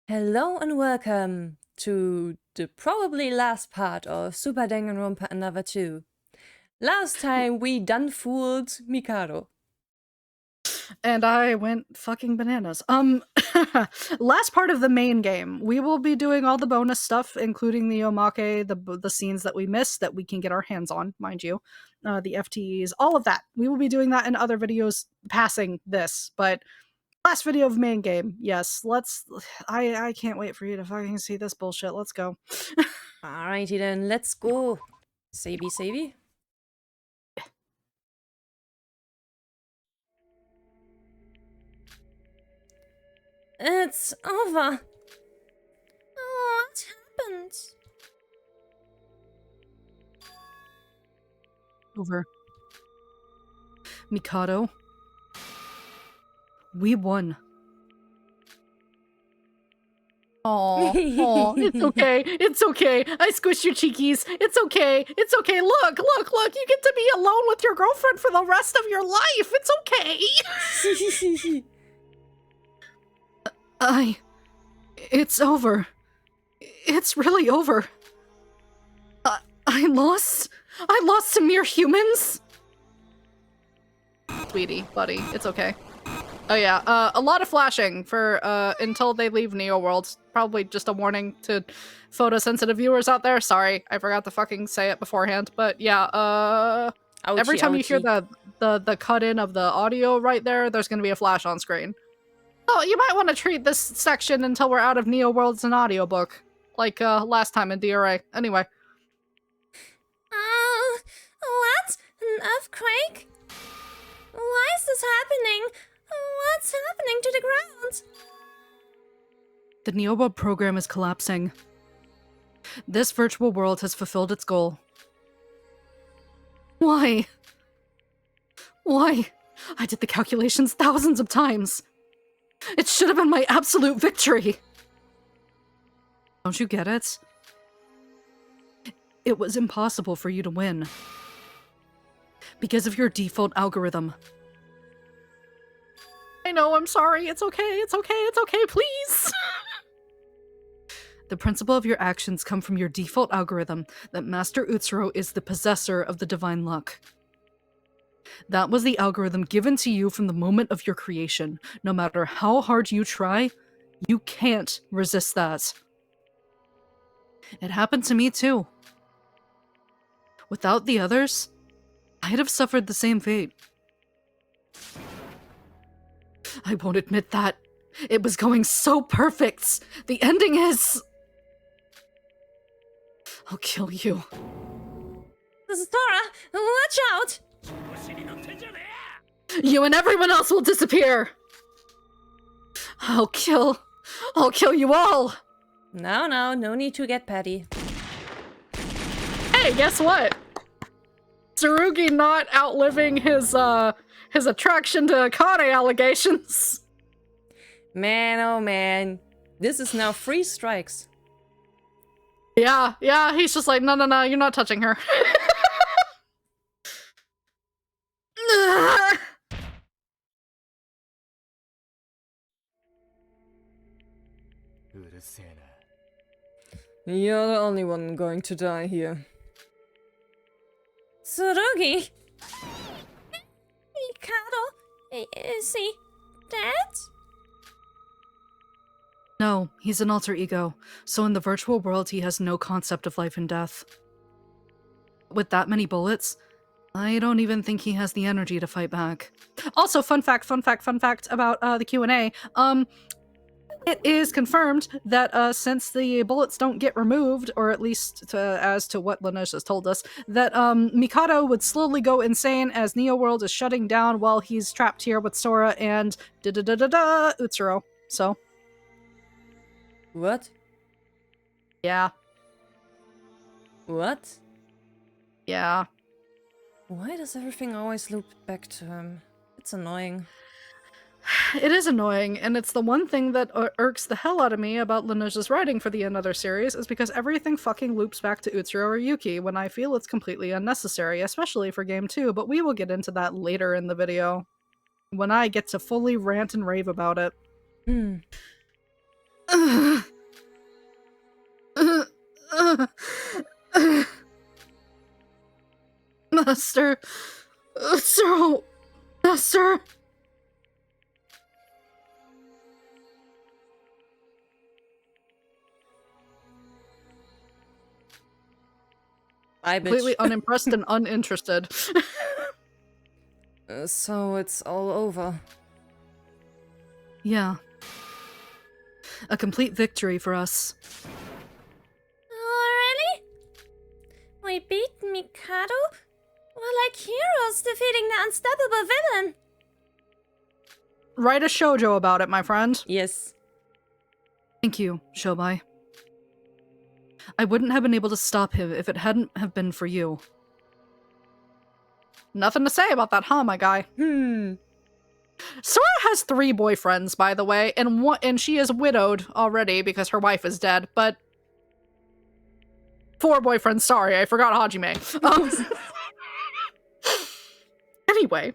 Hello and welcome to the probably last part of Super Danganronpa Another 2. Last time we done fooled Mikado. And I went fucking bananas. Last part of the main game, we will be doing all the bonus stuff, including the omake, the scenes that we missed that we can get our hands on, mind you, the FTEs, all of that. We will be doing that in other videos passing this, but last video of main game, yes. I can't wait for you to fucking see this bullshit. Let's go. Alrighty then, let's go. Savey. It's over. What happened? Over. Mikado. We won. Oh, it's okay. It's okay. I squished your cheekies. It's okay. It's okay. Look. You get to be alone with your girlfriend for the rest of your life. It's okay. It's over. It's really over. I lost to mere humans? Sweetie, buddy, it's okay. Oh yeah, a lot of flashing for, until they leave Neo World. Probably just a warning to photosensitive viewers out there. Sorry, I forgot to fucking say it beforehand. But yeah, every time you hear the cut-in of the audio right there, there's gonna be a flash on screen. Oh, you might want to treat this section until we're out of Neo World as an audiobook. Like, last time in DRA. Anyway. What? An earthquake? Why is this happening? What's happening to the ground? The Neo World program is collapsing. This virtual world has fulfilled its goal. Why? Why? I did the calculations thousands of times. It should have been my absolute victory! Don't you get it? It was impossible for you to win. Because of your default algorithm. I know, I'm sorry. It's okay, please! The principle of your actions come from your default algorithm that Master Utsuro is the possessor of the divine luck. That was the algorithm given to you from the moment of your creation. No matter how hard you try, you can't resist that. It happened to me too. Without the others, I'd have suffered the same fate. I won't admit that. It was going so perfect. The ending is... I'll kill you. Sora, watch out! You and everyone else will disappear! I'll kill you all! No need to get petty. Hey, guess what? Tsurugi not outliving his attraction to Akane allegations. Man, oh man. This is now 3 strikes. Yeah, he's just like, no, you're not touching her. You're the only one going to die here. Tsurugi? Mikado? Is he dead? No, he's an alter ego, so in the virtual world he has no concept of life and death. With that many bullets, I don't even think he has the energy to fight back. Also, fun fact about the Q&A, it is confirmed that since the bullets don't get removed, or at least as to what Laneige has told us, that Mikado would slowly go insane as Neo World is shutting down while he's trapped here with Sora and Utsuro. So. What? Yeah. What? Yeah. Why does everything always loop back to him? It's annoying. It is annoying, and it's the one thing that irks the hell out of me about Laneige's writing for the Another series, is because everything fucking loops back to Utsuro or Yuki when I feel it's completely unnecessary, especially for Game 2, but we will get into that later in the video, when I get to fully rant and rave about it. Master. Sir. Master. Bye, Completely bitch. unimpressed and uninterested. So it's all over. Yeah. A complete victory for us. Oh, really? We beat Mikado? We're like heroes defeating the unstoppable villain. Write a shoujo about it, my friend. Yes. Thank you, Shobai. I wouldn't have been able to stop him if it hadn't have been for you. Nothing to say about that, huh, my guy? Sora has 3 boyfriends, by the way, and she is widowed already because her wife is dead, but 4 boyfriends, sorry, I forgot Hajime. Anyway.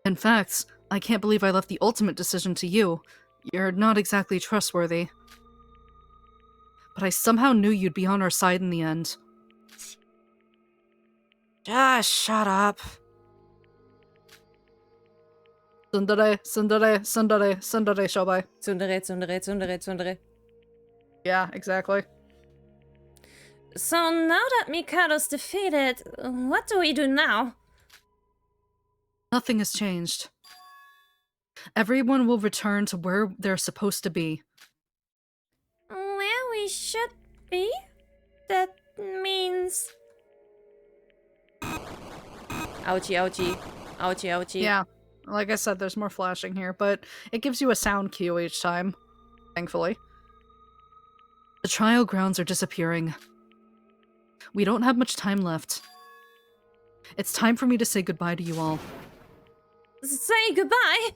In fact, I can't believe I left the ultimate decision to you. You're not exactly trustworthy. But I somehow knew you'd be on our side in the end. Just shut up. Tsundere, Shobai. Tsundere. Yeah, exactly. So now that Mikado's defeated, what do we do now? Nothing has changed. Everyone will return to where they're supposed to be. Where we should be? That means... Ouchie. Yeah, like I said, there's more flashing here, but it gives you a sound cue each time, thankfully. The trial grounds are disappearing. We don't have much time left. It's time for me to say goodbye to you all. Say goodbye?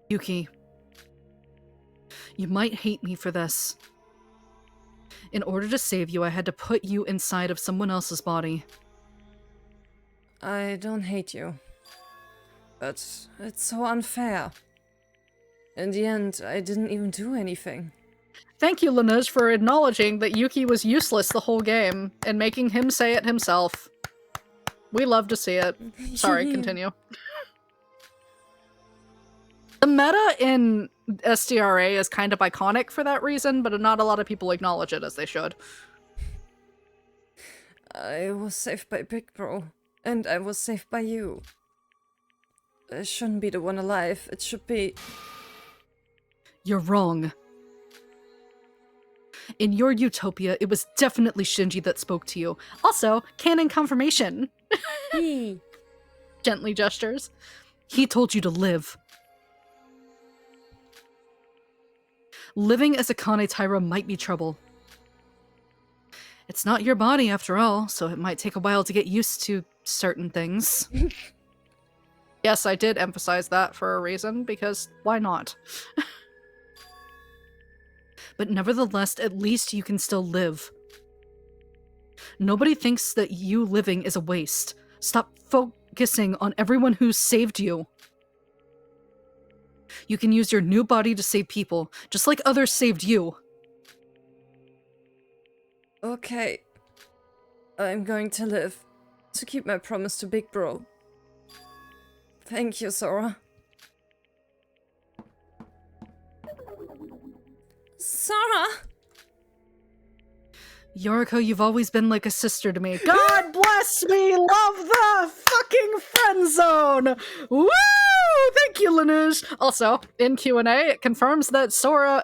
Yuki, you might hate me for this. In order to save you, I had to put you inside of someone else's body. I don't hate you. But it's so unfair. In the end, I didn't even do anything. Thank you, Lanuj, for acknowledging that Yuki was useless the whole game and making him say it himself. We love to see it. Sorry, continue. The meta in SDRA is kind of iconic for that reason, but not a lot of people acknowledge it as they should. I was saved by Big Bro, and I was saved by you. I shouldn't be the one alive, it should be... You're wrong. In your utopia, it was definitely Shinji that spoke to you. Also, canon confirmation. He. Gently gestures. He told you to live. Living as a Kane Taira might be trouble. It's not your body after all, so it might take a while to get used to certain things. Yes, I did emphasize that for a reason, because why not? But nevertheless, at least you can still live. Nobody thinks that you living is a waste. Stop focusing on everyone who saved you. You can use your new body to save people, just like others saved you. Okay. I'm going to live. To keep my promise to Big Bro. Thank you, Sora. Sora! Yoriko, you've always been like a sister to me. God bless me! Love the fucking friend zone! Woo! Thank you, Lanuj! Also, in Q&A, it confirms that Sora,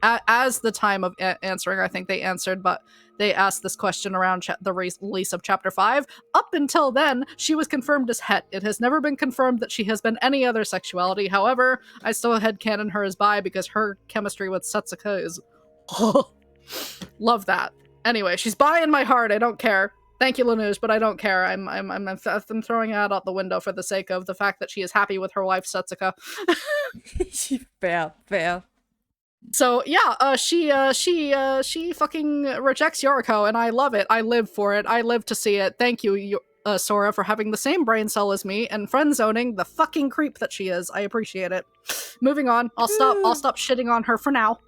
as the time of answering, I think they answered, but they asked this question around the release of Chapter 5. Up until then, she was confirmed as het. It has never been confirmed that she has been any other sexuality. However, I still headcanon her as bi because her chemistry with Setsuka is... Love that. Anyway, she's bi in my heart. I don't care. Thank you, Lanuj, but I don't care. I'm throwing it out the window for the sake of the fact that she is happy with her wife, Setsuka. Fair. So yeah, she fucking rejects Yoriko, and I love it. I live for it. I live to see it. Thank you, Sora, for having the same brain cell as me and friend zoning the fucking creep that she is. I appreciate it. Moving on. I'll stop shitting on her for now.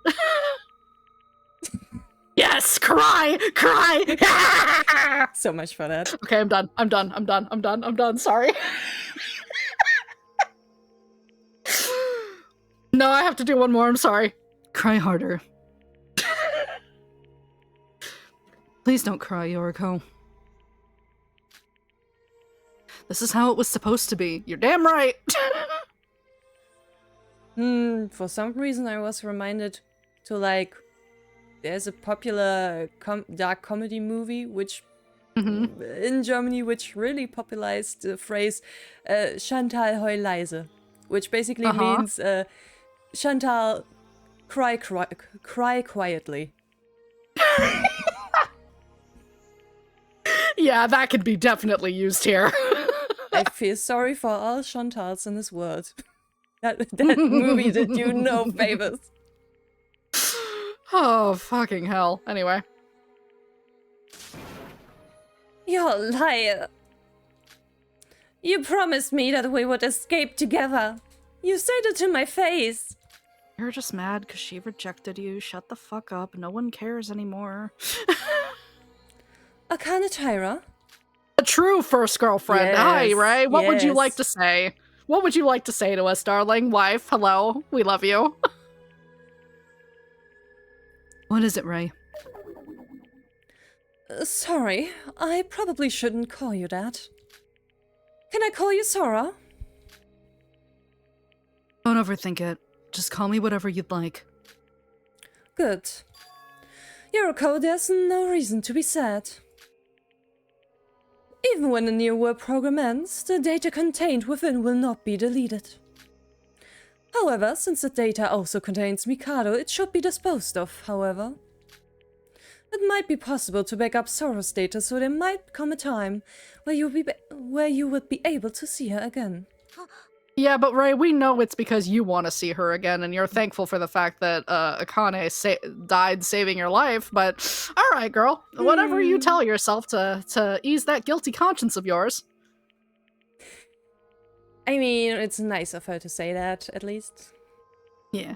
Yes, cry! So much for that. Okay, I'm done. Sorry. No, I have to do one more. I'm sorry. Cry harder. Please don't cry, Yoriko. This is how it was supposed to be. You're damn right. For some reason I was reminded to like, there's a popular dark comedy movie which in Germany which really popularized the phrase Chantal heul leise, which basically means Chantal cry quietly. Yeah, that could be definitely used here. I feel sorry for all Chantals in this world. That movie did you no favors. Oh, fucking hell. Anyway. You're a liar. You promised me that we would escape together. You said it to my face. You're just mad because she rejected you. Shut the fuck up. No one cares anymore. Akane, A true first girlfriend. Yes, Hi, Ray. What would you like yes. to say? What would you like to say to us, darling? Wife, hello. We love you. What is it, Ray? Sorry, I probably shouldn't call you that. Can I call you Sora? Don't overthink it. Just call me whatever you'd like. Good. Yoriko, there's no reason to be sad. Even when a new word program ends, the data contained within will not be deleted. However, since the data also contains Mikado, it should be disposed of, however. It might be possible to back up Sora's data, so there might come a time where you would be able to see her again. Yeah, but Ray, we know it's because you want to see her again, and you're thankful for the fact that Akane died saving your life, but alright, girl. Whatever you tell yourself to ease that guilty conscience of yours. I mean, it's nice of her to say that, at least. Yeah.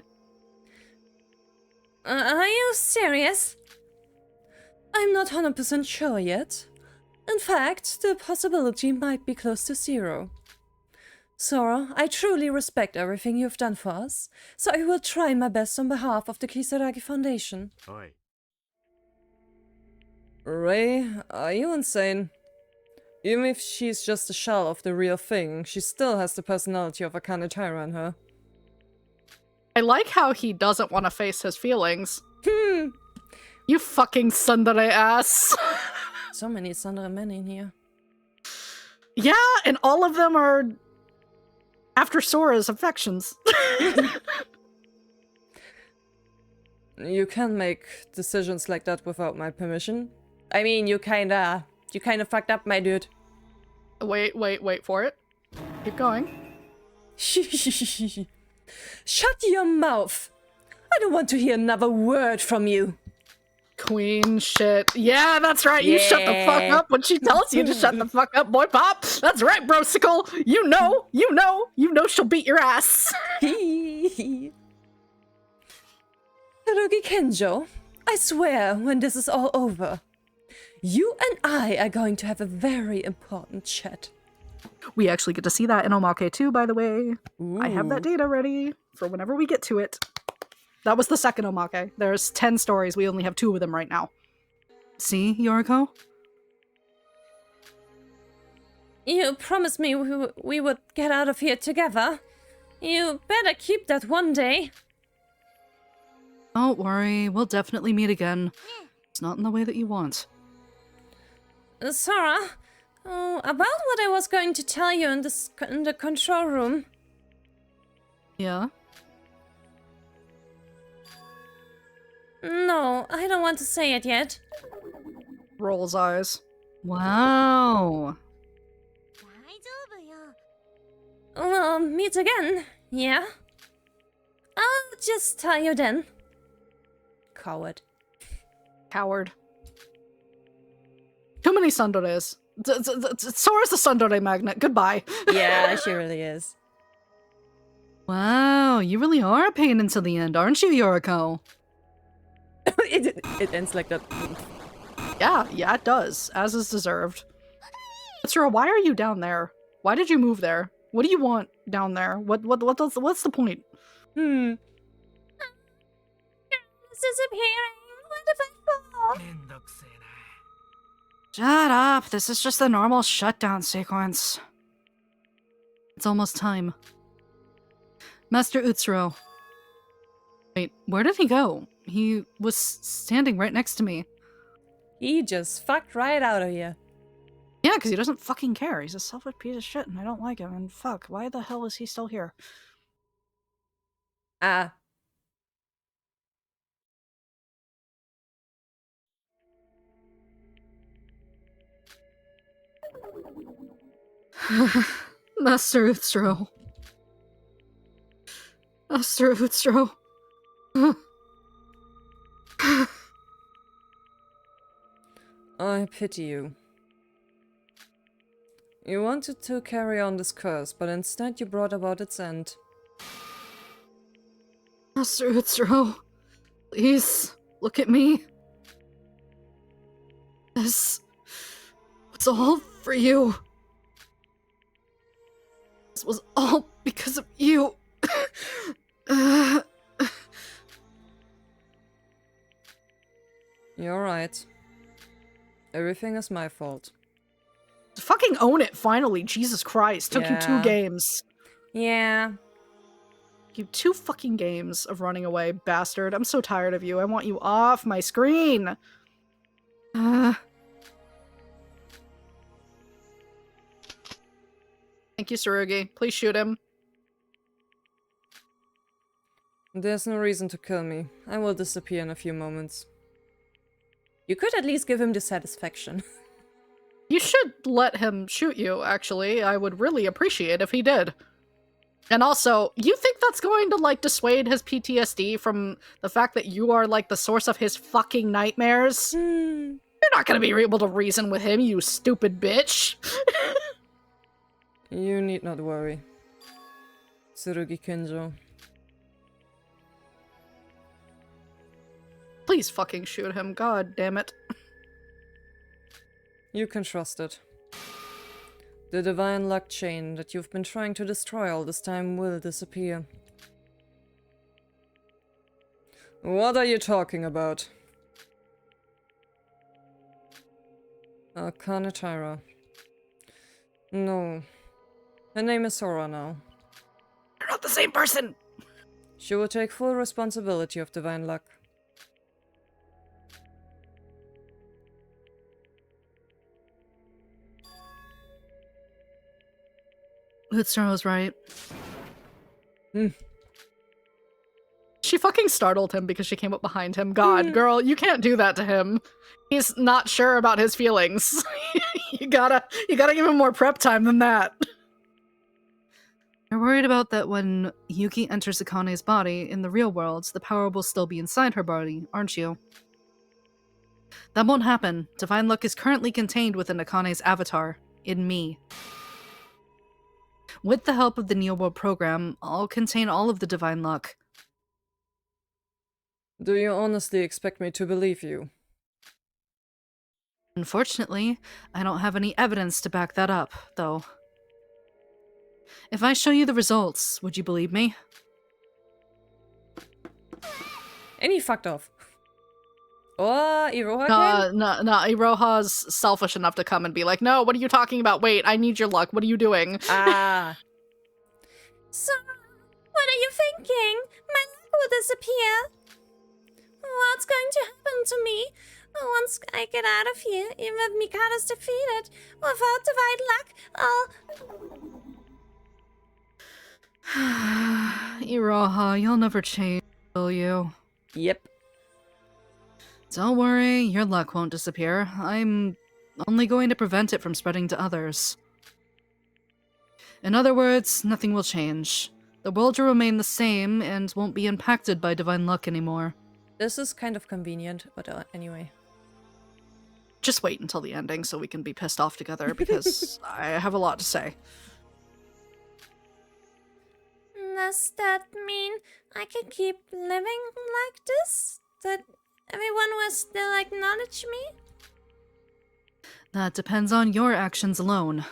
Are you serious? I'm not 100% sure yet. In fact, the possibility might be close to zero. Sora, I truly respect everything you've done for us, so I will try my best on behalf of the Kisaragi Foundation. Oi. Ray, are you insane? Even if she's just a shell of the real thing, she still has the personality of Akane Taira in her. I like how he doesn't want to face his feelings. Hmm. You fucking tsundere ass. So many tsundere men in here. Yeah, and all of them are after Sora's affections. You can't make decisions like that without my permission. I mean, you kinda fucked up, my dude. Wait for it. Keep going. Shut your mouth! I don't want to hear another word from you. Queen shit. Yeah, that's right. You shut the fuck up when she tells you to shut the fuck up, boy pop. That's right, brosicle. You know she'll beat your ass. Hirogi Kenjo, I swear when this is all over, you and I are going to have a very important chat. We actually get to see that in Omake too, by the way. Ooh. I have that data ready for whenever we get to it. That was the second Omake. There's 10 stories. We only have 2 of them right now. See, Yoriko? You promised me we would get out of here together. You better keep that one day. Don't worry. We'll definitely meet again. It's not in the way that you want. Sora, about what I was going to tell you in the control room. Yeah? No, I don't want to say it yet. Rolls eyes. Wow. We'll meet again, yeah? I'll just tell you then. Coward. Coward. Too many Sundares. Sora's the Sundare magnet. Goodbye. Yeah, she really is. Wow, you really are a pain until the end, aren't you, Yoriko? It ends like that. Yeah, it does, as is deserved. Osiria, why are you down there? Why did you move there? What do you want down there? What's the point? Disappearing. What if I fall? Shut up, this is just the normal shutdown sequence. It's almost time. Master Utsuro. Wait, where did he go? He was standing right next to me. He just fucked right out of here. Yeah, because he doesn't fucking care. He's a selfish piece of shit, and I don't like him. And fuck, why the hell is he still here? Ah. Master Utsuro. Master Utsuro. I pity you. You wanted to carry on this curse, but instead you brought about its end. Master Utsuro, please, look at me. This was all for you. This was all because of you. You're right. Everything is my fault. Fucking own it, finally. Jesus Christ. Took you 2 Yeah. games. Yeah. You 2 fucking games of running away, bastard. I'm so tired of you. I want you off my screen. Thank you, Tsurugi. Please shoot him. There's no reason to kill me. I will disappear in a few moments. You could at least give him the satisfaction. You should let him shoot you, actually. I would really appreciate if he did. And also, you think that's going to, like, dissuade his PTSD from the fact that you are, like, the source of his fucking nightmares? You're not gonna be able to reason with him, you stupid bitch! You need not worry. Tsurugi Kinjo. Please fucking shoot him, god damn it. You can trust it. The divine luck chain that you've been trying to destroy all this time will disappear. What are you talking about? Kanetira. No. Her name is Sora now. You're not the same person! She will take full responsibility of divine luck. Utsuro's right. She fucking startled him because she came up behind him. God, girl, you can't do that to him. He's not sure about his feelings. you gotta give him more prep time than that. You're worried about that when Yuki enters Akane's body in the real world, the power will still be inside her body, aren't you? That won't happen. Divine luck is currently contained within Akane's avatar, in me. With the help of the Neo World program, I'll contain all of the divine luck. Do you honestly expect me to believe you? Unfortunately, I don't have any evidence to back that up, though. If I show you the results, would you believe me? And he fucked off. Oh, Iroha came? No, Iroha's selfish enough to come and be like, no, what are you talking about? Wait, I need your luck. What are you doing? Ah. So, what are you thinking? My luck will disappear. What's going to happen to me? Once I get out of here, even if Mikado's defeated, without divine luck, Iroha, you'll never change, will you? Yep. Don't worry, your luck won't disappear. I'm only going to prevent it from spreading to others. In other words, nothing will change. The world will remain the same and won't be impacted by divine luck anymore. This is kind of convenient, but anyway. Just wait until the ending so we can be pissed off together, because I have a lot to say. Does that mean I can keep living like this? That Everyone will still acknowledge me? That depends on your actions alone.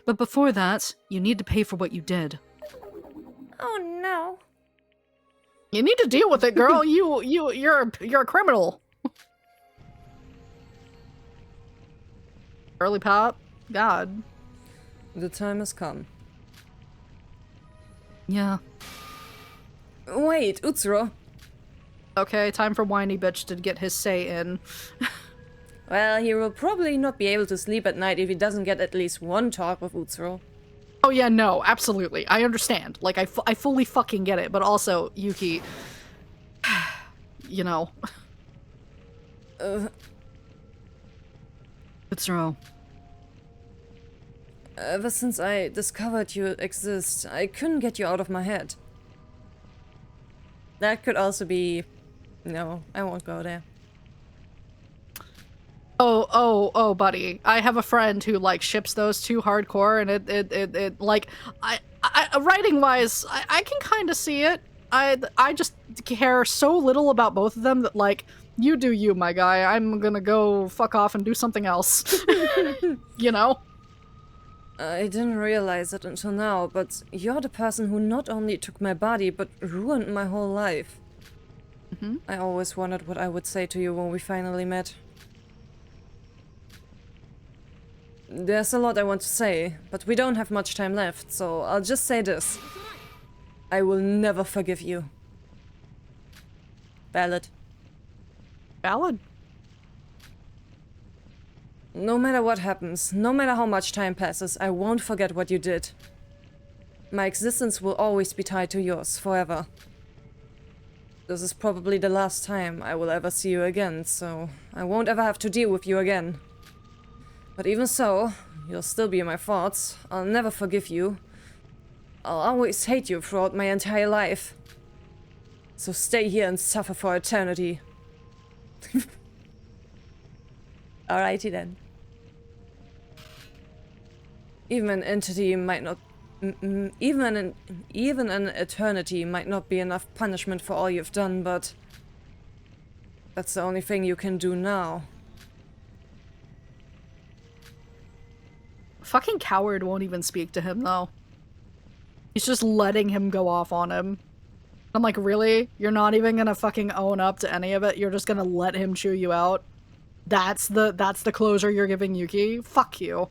But before that, you need to pay for what you did. Oh no. You need to deal with it, girl. You're a criminal. Early pop? God. The time has come. Yeah. Wait, Utsuro. Okay, time for whiny bitch to get his say in. Well, he will probably not be able to sleep at night if he doesn't get at least one talk with Utsuro. Oh yeah, no, absolutely. I understand. Like, I fully fucking get it, but also, Yuki... you know. Utsuro. Ever since I discovered you exist, I couldn't get you out of my head. That could also be... No, I won't go there. Oh, buddy. I have a friend who, like, ships those two hardcore, and it like, writing-wise, I can kind of see it. I just care so little about both of them that, like, you do you, my guy. I'm gonna go fuck off and do something else. You know? I didn't realize it until now, but you're the person who not only took my body, but ruined my whole life. Mm-hmm. I always wondered what I would say to you when we finally met. There's a lot I want to say, but we don't have much time left, so I'll just say this. I will never forgive you. Valid. Valid. No matter what happens, no matter how much time passes, I won't forget what you did. My existence will always be tied to yours, forever. This is probably the last time I will ever see you again, so I won't ever have to deal with you again. But even so, you'll still be in my thoughts. I'll never forgive you. I'll always hate you throughout my entire life. So stay here and suffer for eternity. Alrighty then. Even an entity might not... even an eternity might not be enough punishment for all you've done, but... that's the only thing you can do now. Fucking coward won't even speak to him, though. He's just letting him go off on him. I'm like, really? You're not even gonna fucking own up to any of it? You're just gonna let him chew you out? That's the closure you're giving Yuki? Fuck you.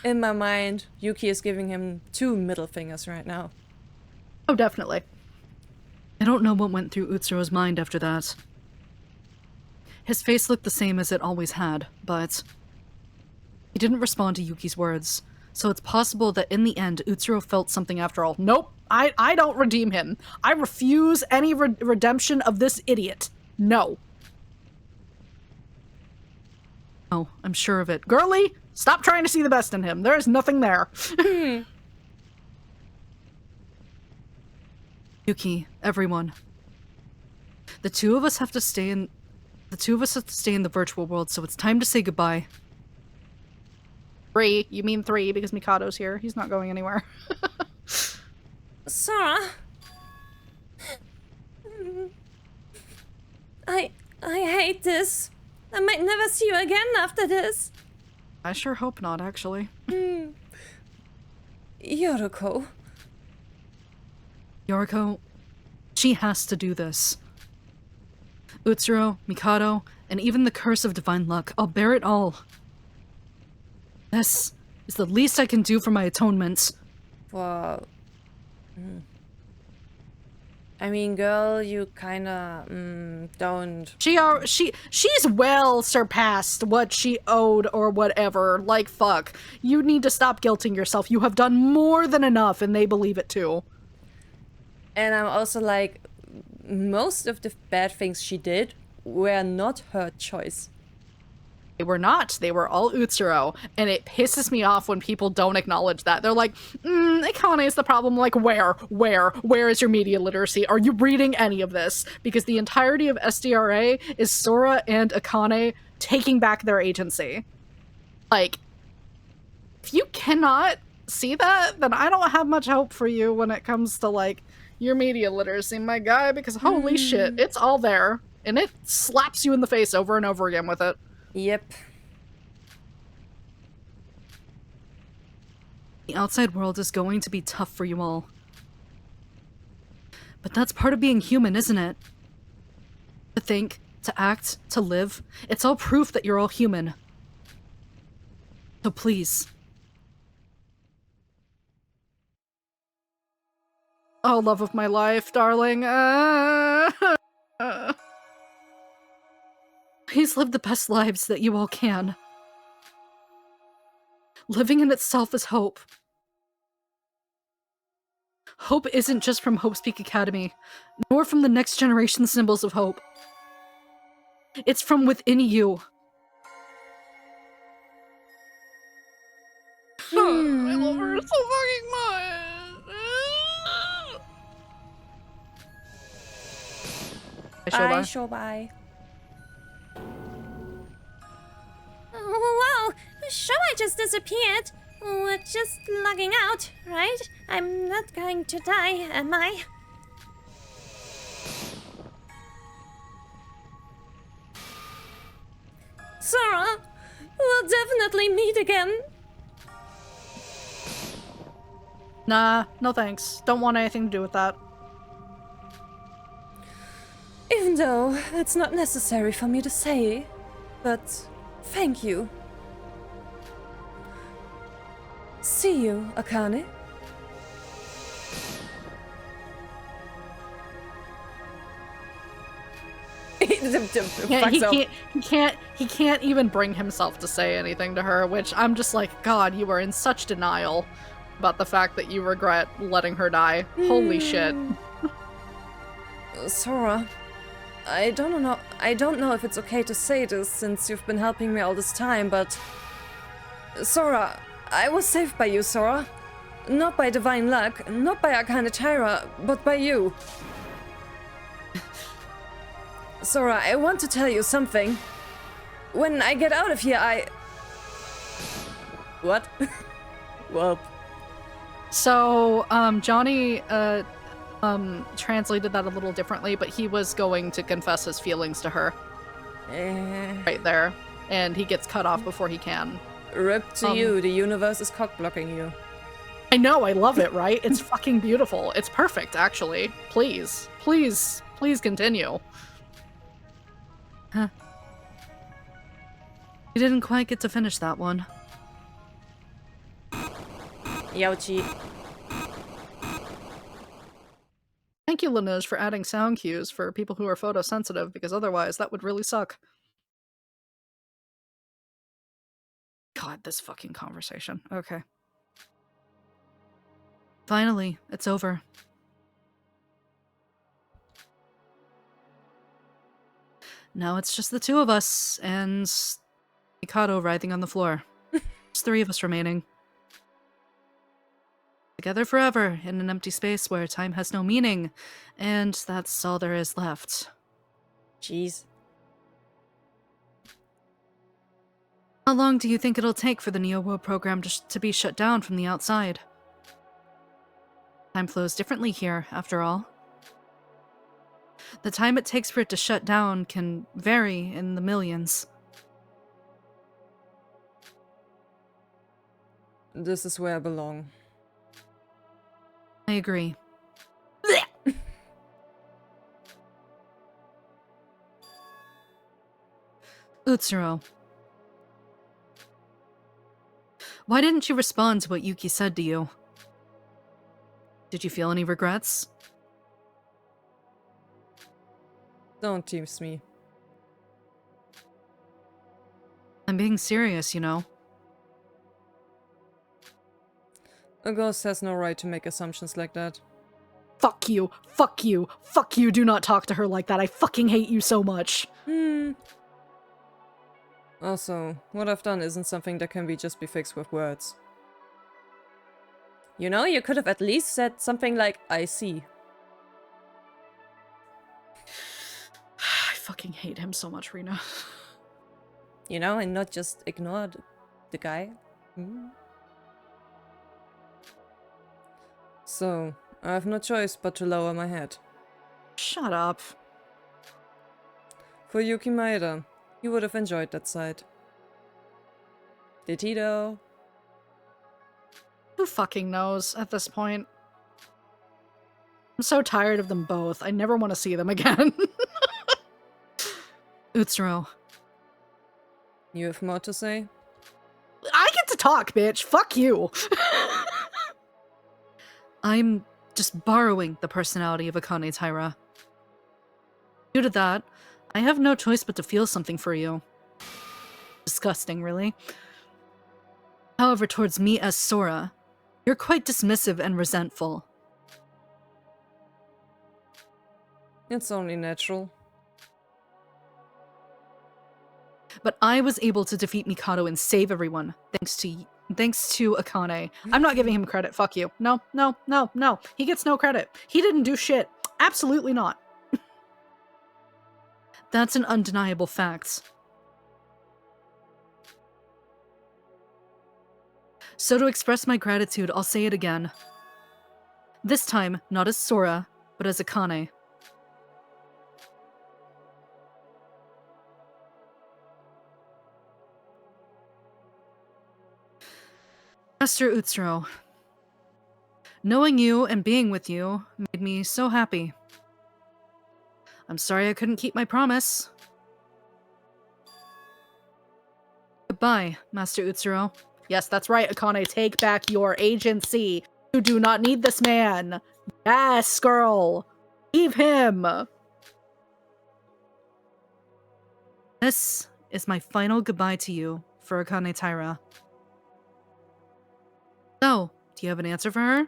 In my mind, Yuki is giving him 2 middle fingers right now. Oh, definitely. I don't know what went through Utsuro's mind after that. His face looked the same as it always had, but... he didn't respond to Yuki's words, so it's possible that in the end, Utsuro felt something after all. Nope, I don't redeem him. I refuse any redemption of this idiot. No. Oh, I'm sure of it. Girly, stop trying to see the best in him. There is nothing there. Yuki, everyone. The two of us have to stay in the virtual world, so it's time to say goodbye. 3. You mean 3 because Mikado's here. He's not going anywhere. Sora? I hate this. I might never see you again after this. I sure hope not, actually. Yoriko. Yoriko, she has to do this. Utsuro, Mikado, and even the curse of divine luck, I'll bear it all. This is the least I can do for my atonement. Well... I mean, girl, you kinda, don't... She's well surpassed what she owed or whatever. Like, fuck. You need to stop guilting yourself. You have done more than enough, and they believe it too. And I'm also like, most of the bad things she did were not her choice. They were not. They were all Utsuro, and it pisses me off when people don't acknowledge that. They're like, Akane is the problem. Like, where is your media literacy? Are you reading any of this? Because the entirety of SDRA is Sora and Akane taking back their agency. Like, if you cannot see that, then I don't have much hope for you when it comes to, like, your media literacy, my guy, because holy shit, it's all there. And it slaps you in the face over and over again with it. Yep. The outside world is going to be tough for you all. But that's part of being human, isn't it? To think, to act, to live. It's all proof that you're all human. So please. Oh, love of my life, darling. Please live the best lives that you all can. Living in itself is hope. Hope isn't just from Hope Speak Academy, nor from the next generation symbols of hope. It's from within you. I love her so fucking much. Bye, Shobai. Oh, wow! Shobai just disappeared. We're just logging out, right? I'm not going to die, am I? Sora, we'll definitely meet again. Nah, no thanks. Don't want anything to do with that. Even though it's not necessary for me to say, but thank you. See you, Akane. He can't even bring himself to say anything to her, which I'm just like, God, you are in such denial about the fact that you regret letting her die. Holy shit. Sora, I don't know if it's okay to say this since you've been helping me all this time, but Sora, I was saved by you, Sora. Not by divine luck, not by Akane Taira, but by you. Sora, I want to tell you something. When I get out of here, What? Well... So, Johnny, translated that a little differently, but he was going to confess his feelings to her. Right there. And he gets cut off before he can. Rip to you, the universe is cock-blocking you. I know, I love it, right? It's fucking beautiful. It's perfect, actually. Please, please, please continue. Huh. You didn't quite get to finish that one. Yauchi. Thank you, Lanuj, for adding sound cues for people who are photosensitive, because otherwise that would really suck. God, this fucking conversation. Okay. Finally, it's over. Now it's just the two of us, and Mikado writhing on the floor. Just three of us remaining. Together forever, in an empty space where time has no meaning, and that's all there is left. Jeez. How long do you think it'll take for the Neo World program to be shut down from the outside? Time flows differently here, after all. The time it takes for it to shut down can vary in the millions. This is where I belong. I agree. Utsuro. Why didn't you respond to what Yuki said to you? Did you feel any regrets? Don't tease me. I'm being serious, you know. A ghost has no right to make assumptions like that. Fuck you, fuck you, fuck you, do not talk to her like that. I fucking hate you so much. Also, what I've done isn't something that can just be fixed with words. You know, you could have at least said something like, I see. I fucking hate him so much, Rina. You know, and not just ignore the guy. So, I have no choice but to lower my head. Shut up. For Yuki Maeda. He would have enjoyed that sight. Did he though? Who fucking knows at this point? I'm so tired of them both. I never want to see them again. Utsuro. You have more to say? I get to talk, bitch. Fuck you. I'm just borrowing the personality of Akane Taira. Due to that, I have no choice but to feel something for you. Disgusting, really. However, towards me as Sora, you're quite dismissive and resentful. It's only natural. But I was able to defeat Mikado and save everyone, thanks to Akane. I'm not giving him credit, fuck you. No. He gets no credit. He didn't do shit. Absolutely not. That's an undeniable fact. So to express my gratitude, I'll say it again. This time, not as Sora, but as Akane. Master Utsuro, knowing you and being with you made me so happy. I'm sorry I couldn't keep my promise. Goodbye, Master Utsuro. Yes, that's right, Akane, take back your agency. You do not need this man. Yes, girl. Leave him. This is my final goodbye to you for Akane Taira. So, do you have an answer for her?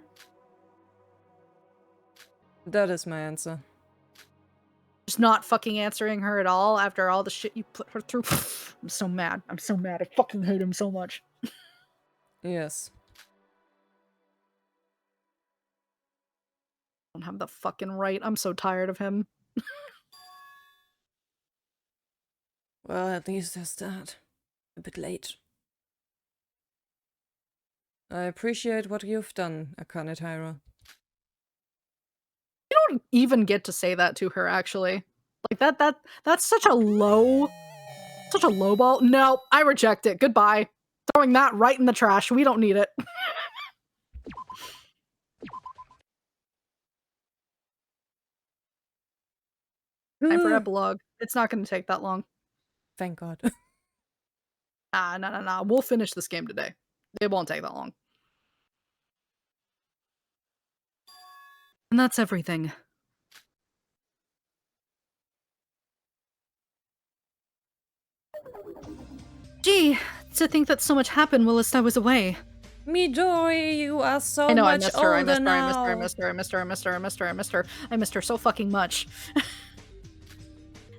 That is my answer. Just not fucking answering her at all after all the shit you put her through. I'm so mad. I'm so mad. I fucking hate him so much. Yes. I don't have the fucking right. I'm so tired of him. Well, at least there's that. A bit late. I appreciate what you've done, Akane Taira. You don't even get to say that to her, actually. Like, that's such a low ball. No, I reject it. Goodbye. Throwing that right in the trash. We don't need it. Time for epilogue. It's not going to take that long. Thank God. Nah. We'll finish this game today. It won't take that long. And that's everything. Gee, to think that so much happened whilst I was away. Midori, you are so I know, much older I missed her. I missed her so fucking much.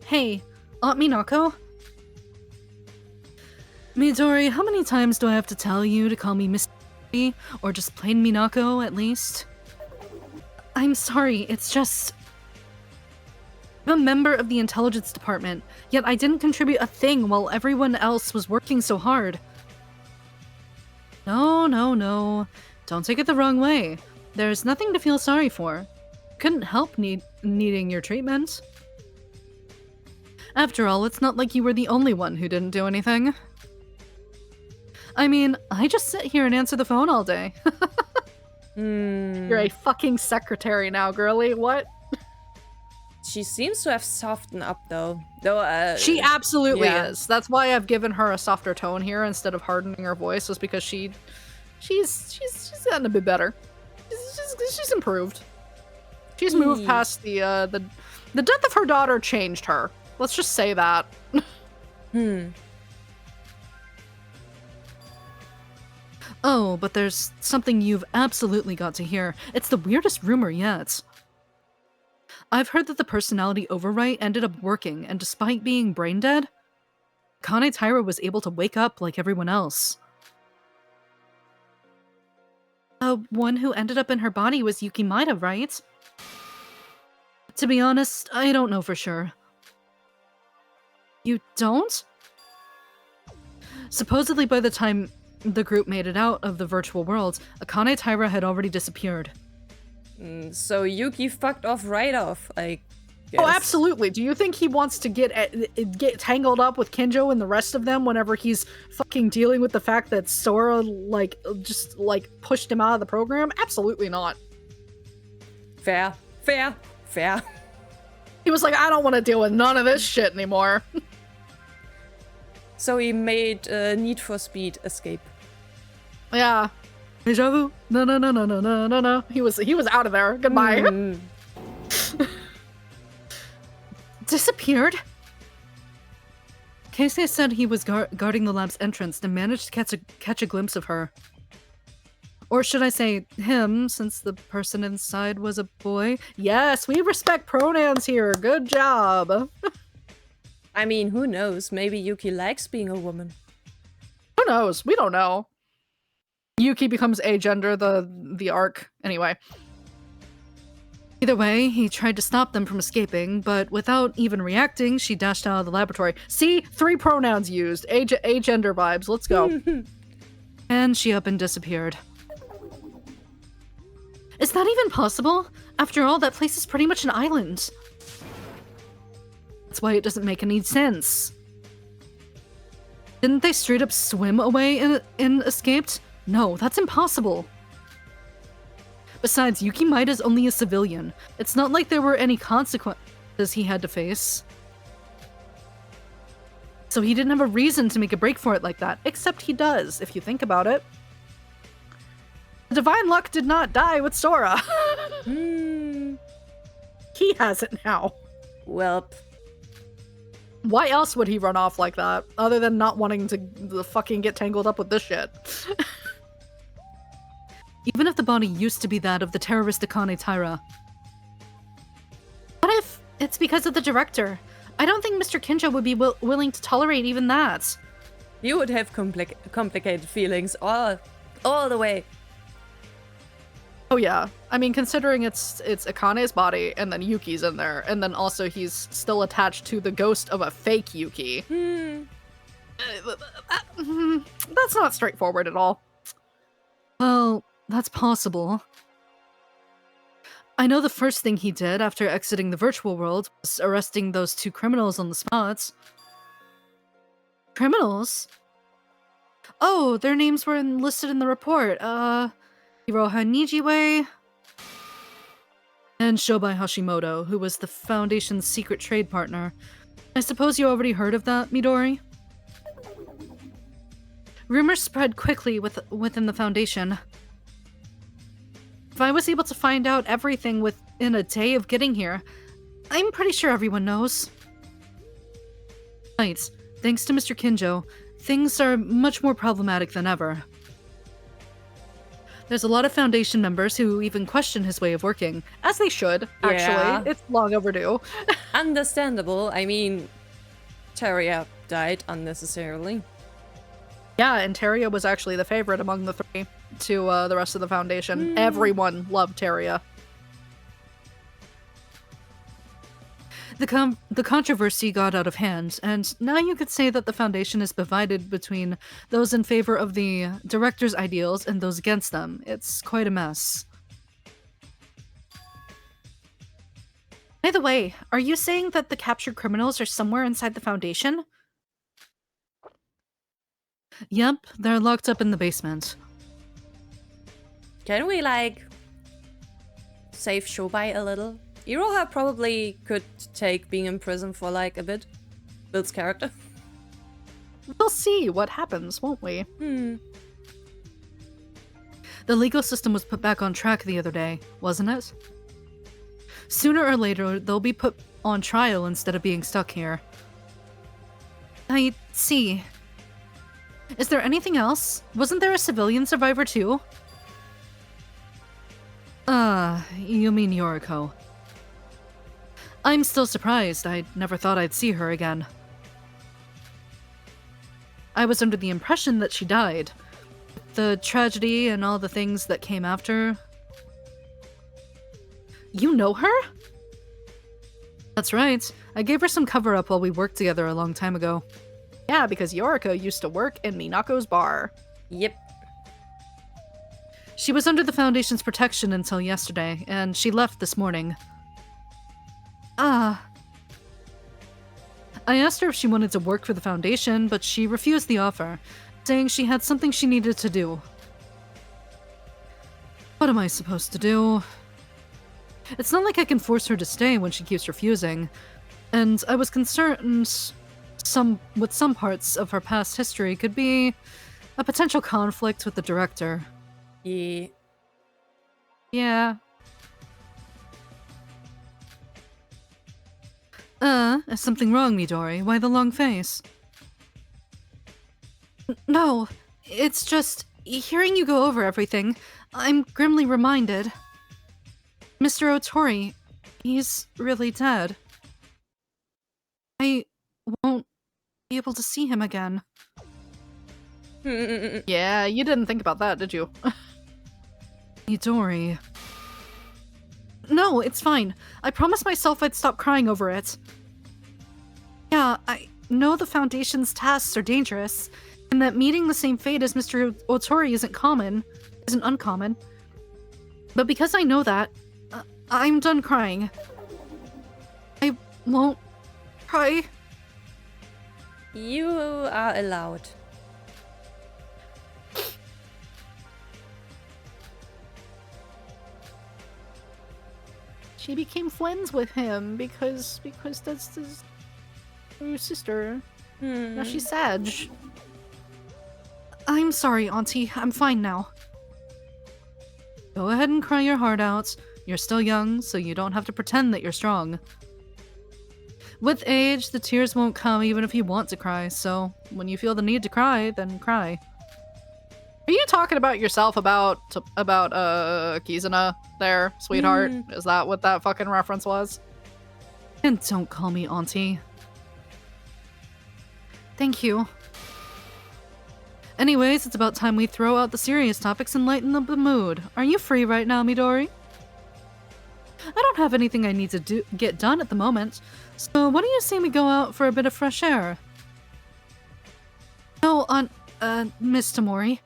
Hey, Aunt Minako? Midori, how many times do I have to tell you to call me Miss Midori, or just plain Minako, at least? I'm sorry, it's just... I'm a member of the intelligence department, yet I didn't contribute a thing while everyone else was working so hard. No. Don't take it the wrong way. There's nothing to feel sorry for. Couldn't help needing your treatment. After all, it's not like you were the only one who didn't do anything. I mean, I just sit here and answer the phone all day. You're a fucking secretary now, girly. What? She seems to have softened up, though. She absolutely is. That's why I've given her a softer tone here instead of hardening her voice, was because she's gotten a bit better. She's improved. She's moved past the death of her daughter changed her. Let's just say that. Oh, but there's something you've absolutely got to hear. It's the weirdest rumor yet. I've heard that the personality overwrite ended up working, and despite being brain dead, Akane Taira was able to wake up like everyone else. The one who ended up in her body was Yuki Maeda, right? To be honest, I don't know for sure. You don't? Supposedly by the time the group made it out of the virtual world, Akane Taira had already disappeared. So Yuki fucked off right off. Like, guess. Oh, absolutely. Do you think he wants to get tangled up with Kinjo and the rest of them whenever he's fucking dealing with the fact that Sora, just pushed him out of the program? Absolutely not. Fair. He was like, I don't want to deal with none of this shit anymore. So he made Need for Speed escape. Yeah. Deja vu. No. He was out of there. Goodbye. Disappeared? Casey said he was guarding the lab's entrance and managed to catch a glimpse of her. Or should I say him, since the person inside was a boy? Yes, we respect pronouns here. Good job. I mean, who knows? Maybe Yuki likes being a woman. Who knows? We don't know. Yuki becomes agender the arc. Anyway. Either way, he tried to stop them from escaping, but without even reacting, she dashed out of the laboratory. See? 3 pronouns used. Agender vibes. Let's go. And she up and disappeared. Is that even possible? After all, that place is pretty much an island. That's why it doesn't make any sense. Didn't they straight up swim away and escaped? No, that's impossible. Besides, Yuki Maida's only a civilian. It's not like there were any consequences he had to face. So he didn't have a reason to make a break for it like that, except he does, if you think about it. The Divine Luck did not die with Sora. He has it now. Welp. Why else would he run off like that, other than not wanting to fucking get tangled up with this shit? Even if the body used to be that of the terrorist Akane Taira. What if it's because of the director? I don't think Mr. Kinjo would be willing to tolerate even that. You would have complicated feelings all the way. Oh yeah. I mean, considering it's Akane's body, and then Yuki's in there, and then also he's still attached to the ghost of a fake Yuki. That's not straightforward at all. Well, that's possible. I know the first thing he did after exiting the virtual world was arresting those 2 criminals on the spot. Criminals? Oh, their names were listed in the report. Hiroha Nijiwei and Shobai Hashimoto, who was the Foundation's secret trade partner. I suppose you already heard of that, Midori? Rumors spread quickly within the Foundation. If I was able to find out everything within a day of getting here, I'm pretty sure everyone knows. Right, thanks to Mr. Kinjo, things are much more problematic than ever. There's a lot of Foundation members who even question his way of working, as they should, actually. Yeah. It's long overdue. Understandable. I mean, Teria died unnecessarily. Yeah, and Teria was actually the favorite among the 3 to the rest of the Foundation. Everyone loved Teria. The controversy got out of hand, and now you could say that the Foundation is divided between those in favor of the director's ideals and those against them. It's quite a mess. By the way, are you saying that the captured criminals are somewhere inside the Foundation? Yep, they're locked up in the basement. Can we, save Shobai a little? Iroha probably could take being in prison for, a bit. Builds character. We'll see what happens, won't we? The legal system was put back on track the other day, wasn't it? Sooner or later, they'll be put on trial instead of being stuck here. I see. Is there anything else? Wasn't there a civilian survivor too? You mean Yoriko. I'm still surprised. I never thought I'd see her again. I was under the impression that she died. The tragedy and all the things that came after. You know her? That's right. I gave her some cover-up while we worked together a long time ago. Yeah, because Yoriko used to work in Minako's bar. Yep. She was under the Foundation's protection until yesterday, and she left this morning. Ah. I asked her if she wanted to work for the Foundation, but she refused the offer, saying she had something she needed to do. What am I supposed to do? It's not like I can force her to stay when she keeps refusing, and I was concerned with some parts of her past history could be a potential conflict with the director. Yeah. Yeah. Is something wrong, Midori? Why the long face? No, it's just, hearing you go over everything, I'm grimly reminded. Mr. Otori, he's really dead. I won't be able to see him again. Yeah, you didn't think about that, did you? Midori. No, it's fine. I promised myself I'd stop crying over it. Yeah, I know the Foundation's tasks are dangerous, and that meeting the same fate as Mr. Otori isn't uncommon. But because I know that, I'm done crying. I won't cry. You are allowed. She became friends with him because that's his sister. Now she's Sag. I'm sorry, Auntie. I'm fine now. Go ahead and cry your heart out. You're still young, so you don't have to pretend that you're strong. With age, the tears won't come even if you want to cry, so when you feel the need to cry, then cry. Are you talking about yourself about Kizuna there, sweetheart? Is that what that fucking reference was? And don't call me Auntie. Thank you. Anyways, it's about time we throw out the serious topics and lighten up the mood. Are you free right now, Midori? I don't have anything I need to get done at the moment, so what do you say we go out for a bit of fresh air? No, Miss Tamori.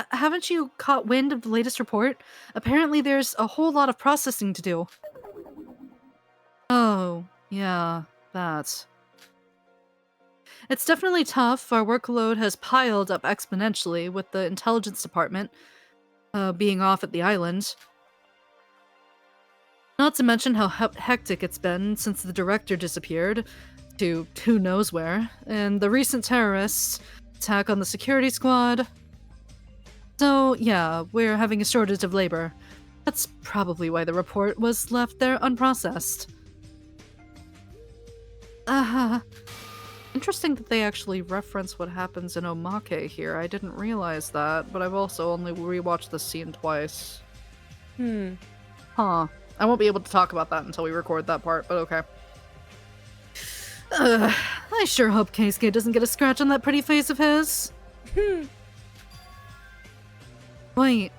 Haven't you caught wind of the latest report? Apparently there's a whole lot of processing to do. Oh, yeah, that. It's definitely tough. Our workload has piled up exponentially with the intelligence department being off at the island. Not to mention how hectic it's been since the director disappeared to who knows where, and the recent terrorists attack on the security squad. So yeah, we're having a shortage of labor. That's probably why the report was left there unprocessed. Interesting that they actually reference what happens in Omake here. I didn't realize that, but I've also only rewatched this scene twice. Huh. I won't be able to talk about that until we record that part, but okay. I sure hope Keisuke doesn't get a scratch on that pretty face of his. Wait.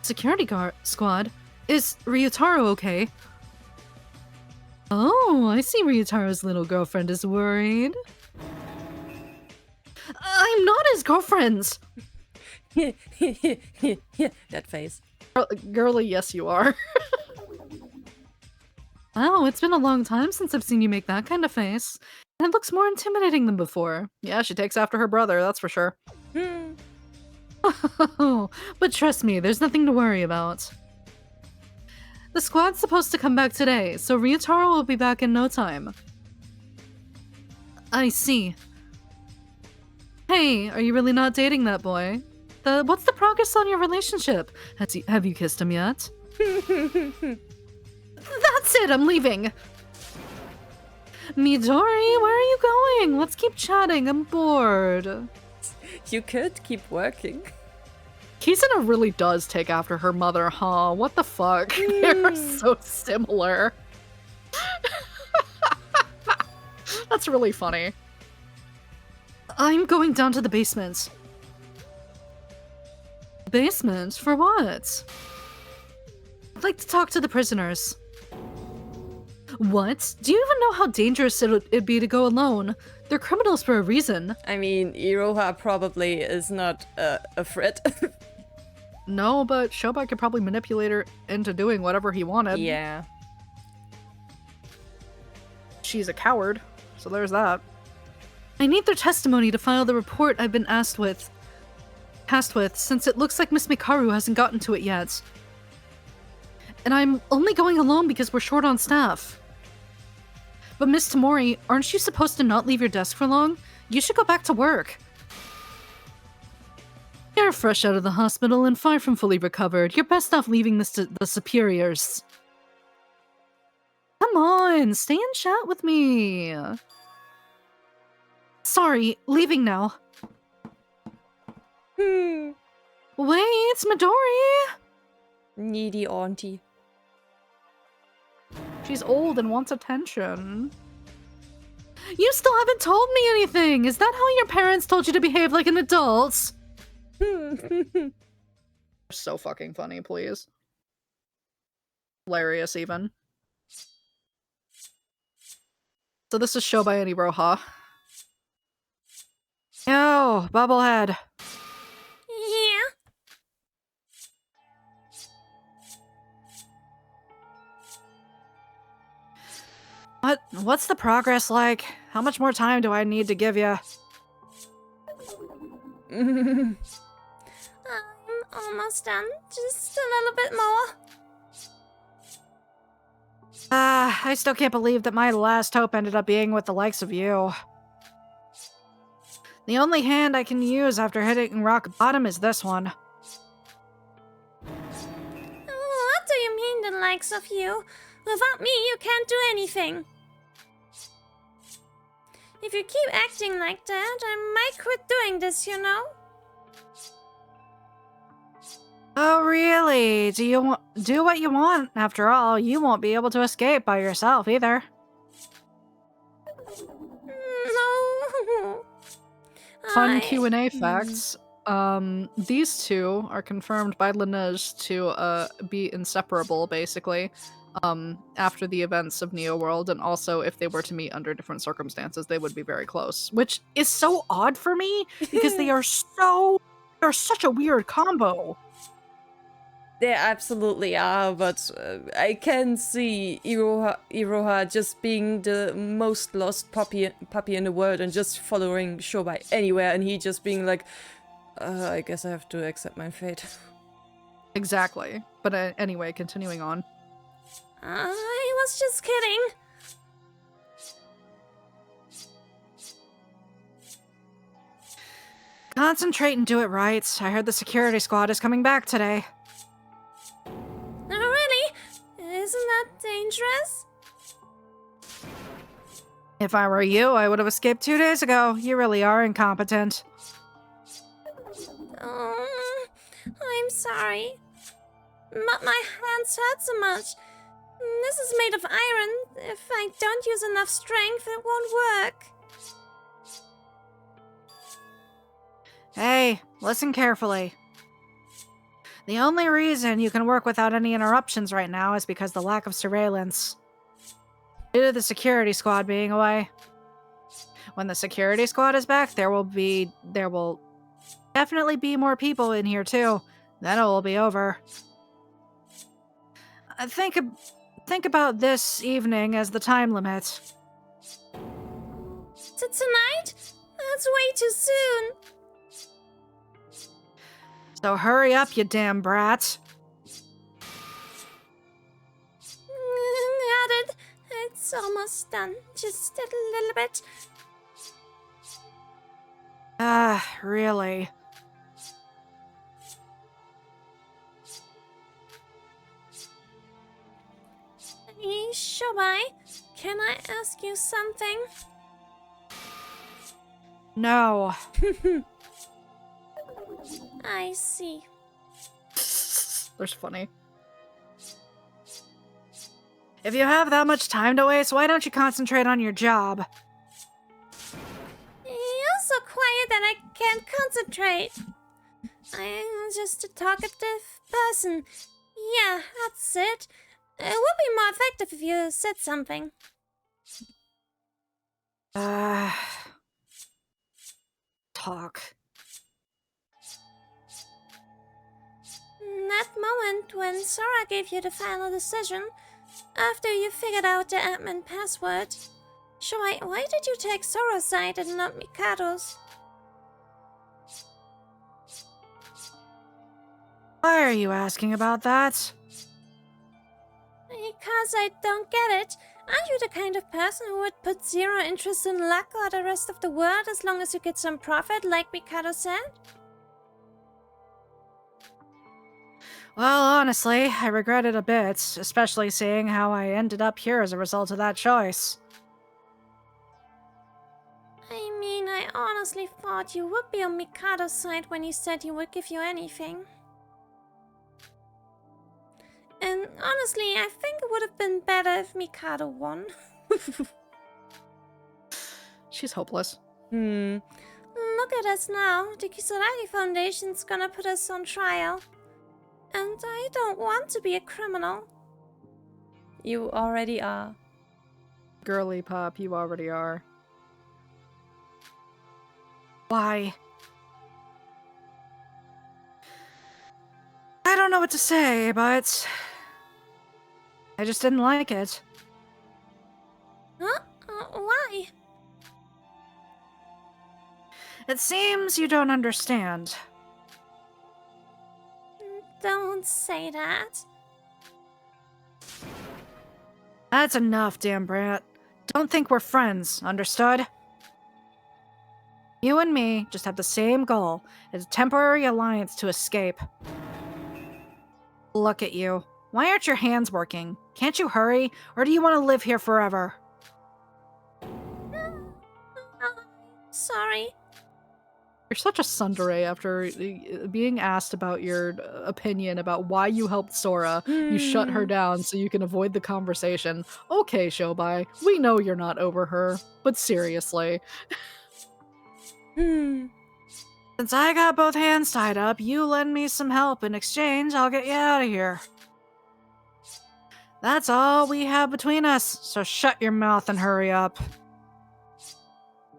Security guard squad? Is Ryutaro okay? Oh, I see Ryutaro's little girlfriend is worried. I'm not his girlfriend! That face. Girly, yes you are. Wow, it's been a long time since I've seen you make that kind of face. And it looks more intimidating than before. Yeah, she takes after her brother, that's for sure. But trust me, there's nothing to worry about. The squad's supposed to come back today, so Ryutaro will be back in no time. I see. Hey, are you really not dating that boy? What's the progress on your relationship? Have you kissed him yet? That's it, I'm leaving! Midori, where are you going? Let's keep chatting, I'm bored. You could keep working. Kizuna really does take after her mother, huh? What the fuck? They're so similar. That's really funny. I'm going down to the basement. Basement? For what? I'd like to talk to the prisoners. What? Do you even know how dangerous it'd be to go alone? They're criminals for a reason. I mean, Iroha probably is not a threat. No, but Shobai could probably manipulate her into doing whatever he wanted. Yeah. she's a coward, so there's that. I need their testimony to file the report I've been tasked with, since it looks like Miss Mikaru hasn't gotten to it yet. And I'm only going alone because we're short on staff. But Miss Tamori, aren't you supposed to not leave your desk for long? You should go back to work. You're fresh out of the hospital and far from fully recovered. You're best off leaving this to the superiors. Come on, stay and chat with me. Sorry, leaving now. Wait, it's Midori. Needy auntie. She's old and wants attention. You still haven't told me anything! Is that how your parents told you to behave like an adult? So fucking funny, please. Hilarious, even. So this is Show by Annie Roja. Yo, Bubblehead. Yeah? What's the progress like? How much more time do I need to give you? I'm almost done. Just a little bit more. I still can't believe that my last hope ended up being with the likes of you. The only hand I can use after hitting rock bottom is this one. What do you mean, the likes of you? Without me, you can't do anything. If you keep acting like that, I might quit doing this, you know? Oh, really? Do what you want? After all, you won't be able to escape by yourself either. No. Fun Q&A facts. These two are confirmed by Laneige to be inseparable, basically, after the events of Neo World, and also if they were to meet under different circumstances, they would be very close. Which is so odd for me, because they're such a weird combo. They absolutely are, but I can see Iroha just being the most lost puppy in the world and just following Shobai anywhere, and he just being like, I guess I have to accept my fate. Exactly. But anyway, continuing on. I was just kidding. Concentrate and do it right. I heard the security squad is coming back today. Oh, really? Isn't that dangerous? If I were you, I would have escaped 2 days ago. You really are incompetent. I'm sorry. But my hands hurt so much. This is made of iron. If I don't use enough strength, it won't work. Hey, listen carefully. The only reason you can work without any interruptions right now is because the lack of surveillance. Due to the security squad being away. When the security squad is back, there will definitely be more people in here too. Then it will be over. Think about this evening as the time limit. Tonight? That's way too soon. So hurry up, you damn brat. Got it. It's almost done. Just a little bit. Really? Hey, Shobai, can I ask you something? No. I see. There's funny. If you have that much time to waste, why don't you concentrate on your job? You're so quiet that I can't concentrate. I'm just a talkative person. Yeah, that's it. It would be more effective if you said something. Talk. That moment when Sora gave you the final decision, after you figured out the admin password, Shuai, why did you take Sora's side and not Mikado's? Why are you asking about that? Because I don't get it. Aren't you the kind of person who would put zero interest in luck or the rest of the world as long as you get some profit, like Mikado said? Well, honestly, I regret it a bit, especially seeing how I ended up here as a result of that choice. I mean, I honestly thought you would be on Mikado's side when he said he would give you anything. And honestly, I think it would have been better if Mikado won. She's hopeless. Look at us now. The Kisaragi Foundation's gonna put us on trial. And I don't want to be a criminal. You already are. Girly pop, you already are. Why? I don't know what to say, but I just didn't like it. Huh? Why? It seems you don't understand. Don't say that. That's enough, damn brat. Don't think we're friends, understood? You and me just have the same goal, a temporary alliance to escape. Look at you. Why aren't your hands working? Can't you hurry, or do you want to live here forever? Sorry. You're such a tsundere after being asked about your opinion about why you helped Sora. You shut her down so you can avoid the conversation. Okay, Shobai, we know you're not over her, but seriously. Since I got both hands tied up, you lend me some help. In exchange, I'll get you out of here. That's all we have between us, so shut your mouth and hurry up.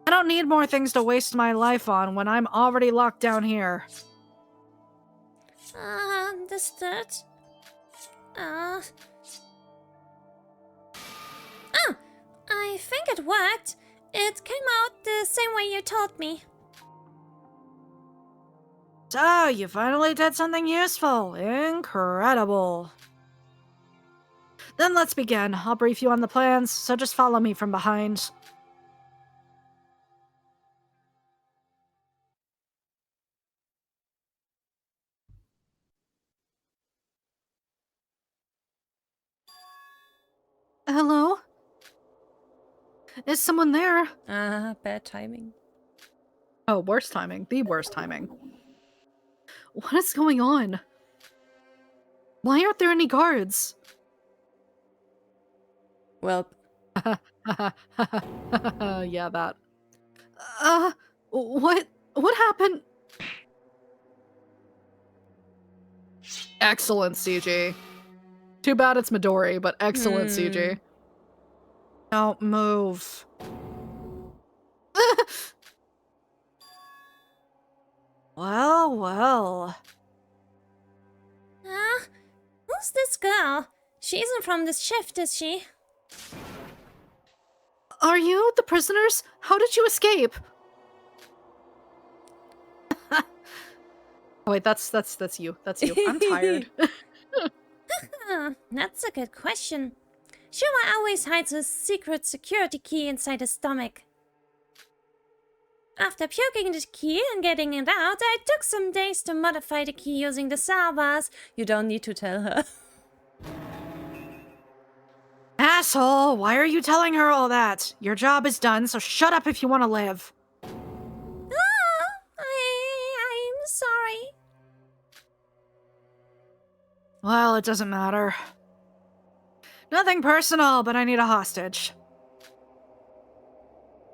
I don't need more things to waste my life on when I'm already locked down here. Understood. I think it worked. It came out the same way you told me. So, you finally did something useful. Incredible. Then let's begin. I'll brief you on the plans, so just follow me from behind. Hello? Is someone there? Bad timing. Oh, worst timing. The worst timing. What is going on? Why aren't there any guards? Well, Yeah, that. What happened? Excellent CG. Too bad it's Midori, but excellent CG. Don't move. Well, well. Who's this girl? She isn't from this shift, is she? Are you the prisoners? How did you escape? Oh, wait, that's you. That's you. I'm tired. That's a good question. Shuma always hides a secret security key inside his stomach. After puking the key and getting it out, I took some days to modify the key using the salvas. you don't need to tell her. Asshole, why are you telling her all that? Your job is done, so shut up if you want to live. I'm sorry. Well, it doesn't matter. Nothing personal, but I need a hostage.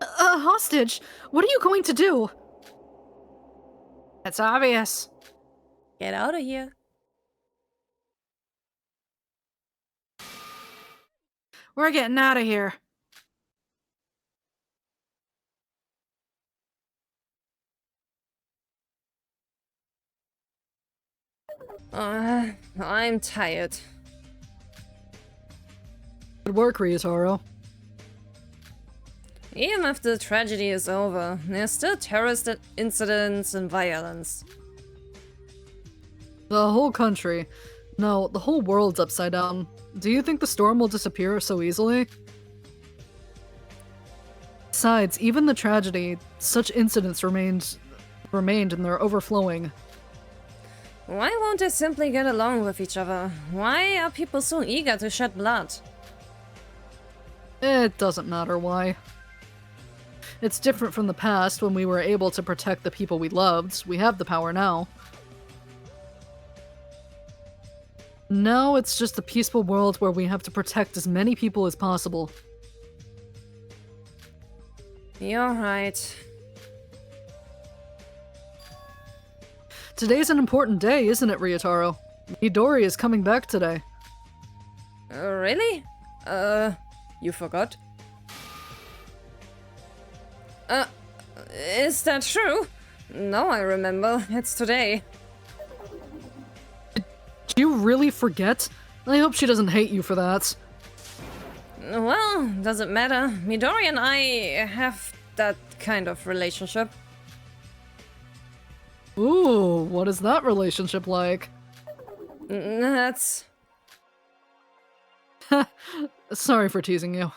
A hostage? What are you going to do? It's obvious. Get out of here. We're getting out of here. I'm tired. Good work, Ryotaro. Even if the tragedy is over, there's still terrorist incidents and violence. The whole country. No, the whole world's upside down. Do you think the storm will disappear so easily? Besides, even the tragedy, such incidents remained and they're overflowing. Why won't they simply get along with each other? Why are people so eager to shed blood? It doesn't matter why. It's different from the past when we were able to protect the people we loved. We have the power now. Now it's just a peaceful world where we have to protect as many people as possible. You're right. Today's an important day, isn't it, Ryotaro? Midori is coming back today. Really? You forgot? Is that true? No, I remember. It's today. Did you really forget? I hope she doesn't hate you for that. Well, doesn't matter. Midori and I have that kind of relationship. Ooh, what is that relationship like? That's... Sorry for teasing you.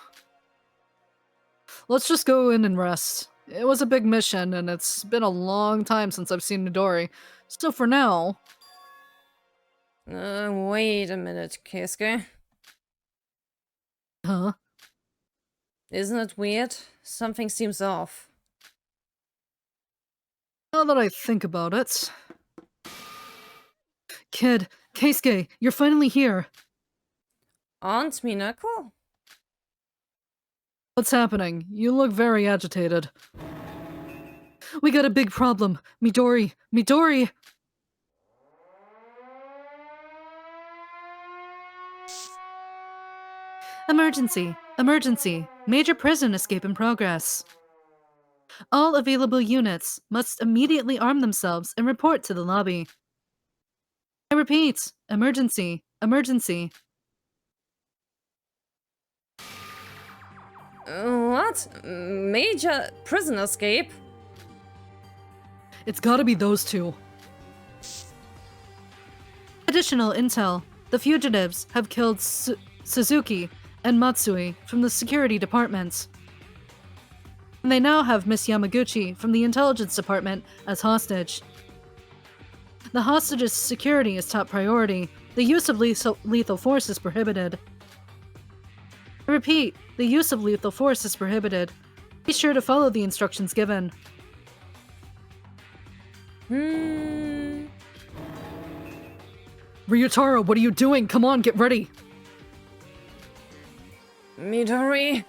Let's just go in and rest. It was a big mission, and it's been a long time since I've seen Midori. So for now... wait a minute, Keisuke. Huh? Isn't it weird? Something seems off. Now that I think about it... Kid, Keisuke, you're finally here. Aunt Minako? What's happening? You look very agitated. We got a big problem. Midori! Midori! Emergency! Emergency! Major prison escape in progress. All available units must immediately arm themselves and report to the lobby. I repeat, emergency! Emergency! What? Major prison escape? It's gotta be those two. Additional intel. The fugitives have killed Suzuki and Matsui from the security department. And they now have Miss Yamaguchi from the intelligence department as hostage. The hostage's security is top priority. The use of lethal force is prohibited. I repeat, the use of lethal force is prohibited. Be sure to follow the instructions given. Ryotaro, what are you doing? Come on, get ready! Midori?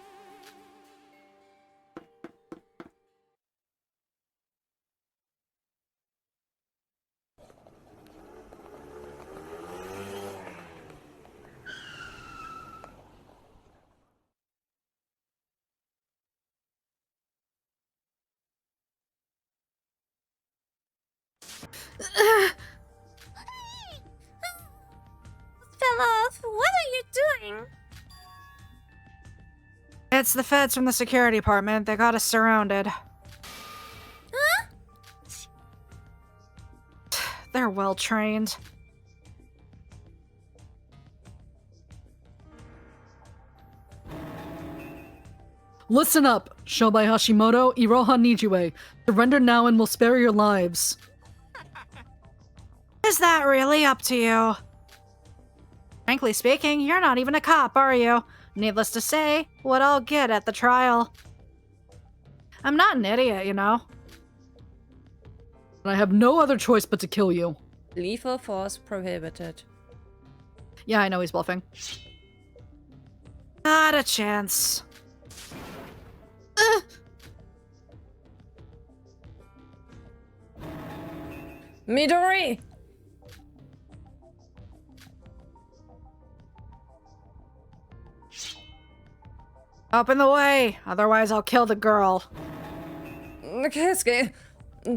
Fell off. What are you doing? It's the feds from the security department. They got us surrounded. Huh? They're well trained. Listen up! Shobai Hashimoto, Iroha Nijue. Surrender now and we'll spare your lives. Is that really up to you? Frankly speaking, you're not even a cop, are you? Needless to say, what I'll get at the trial. I'm not an idiot, you know. I have no other choice but to kill you. Lethal force prohibited. Yeah, I know he's bluffing. Not a chance. Midori! Open the way, otherwise I'll kill the girl. Keisuke,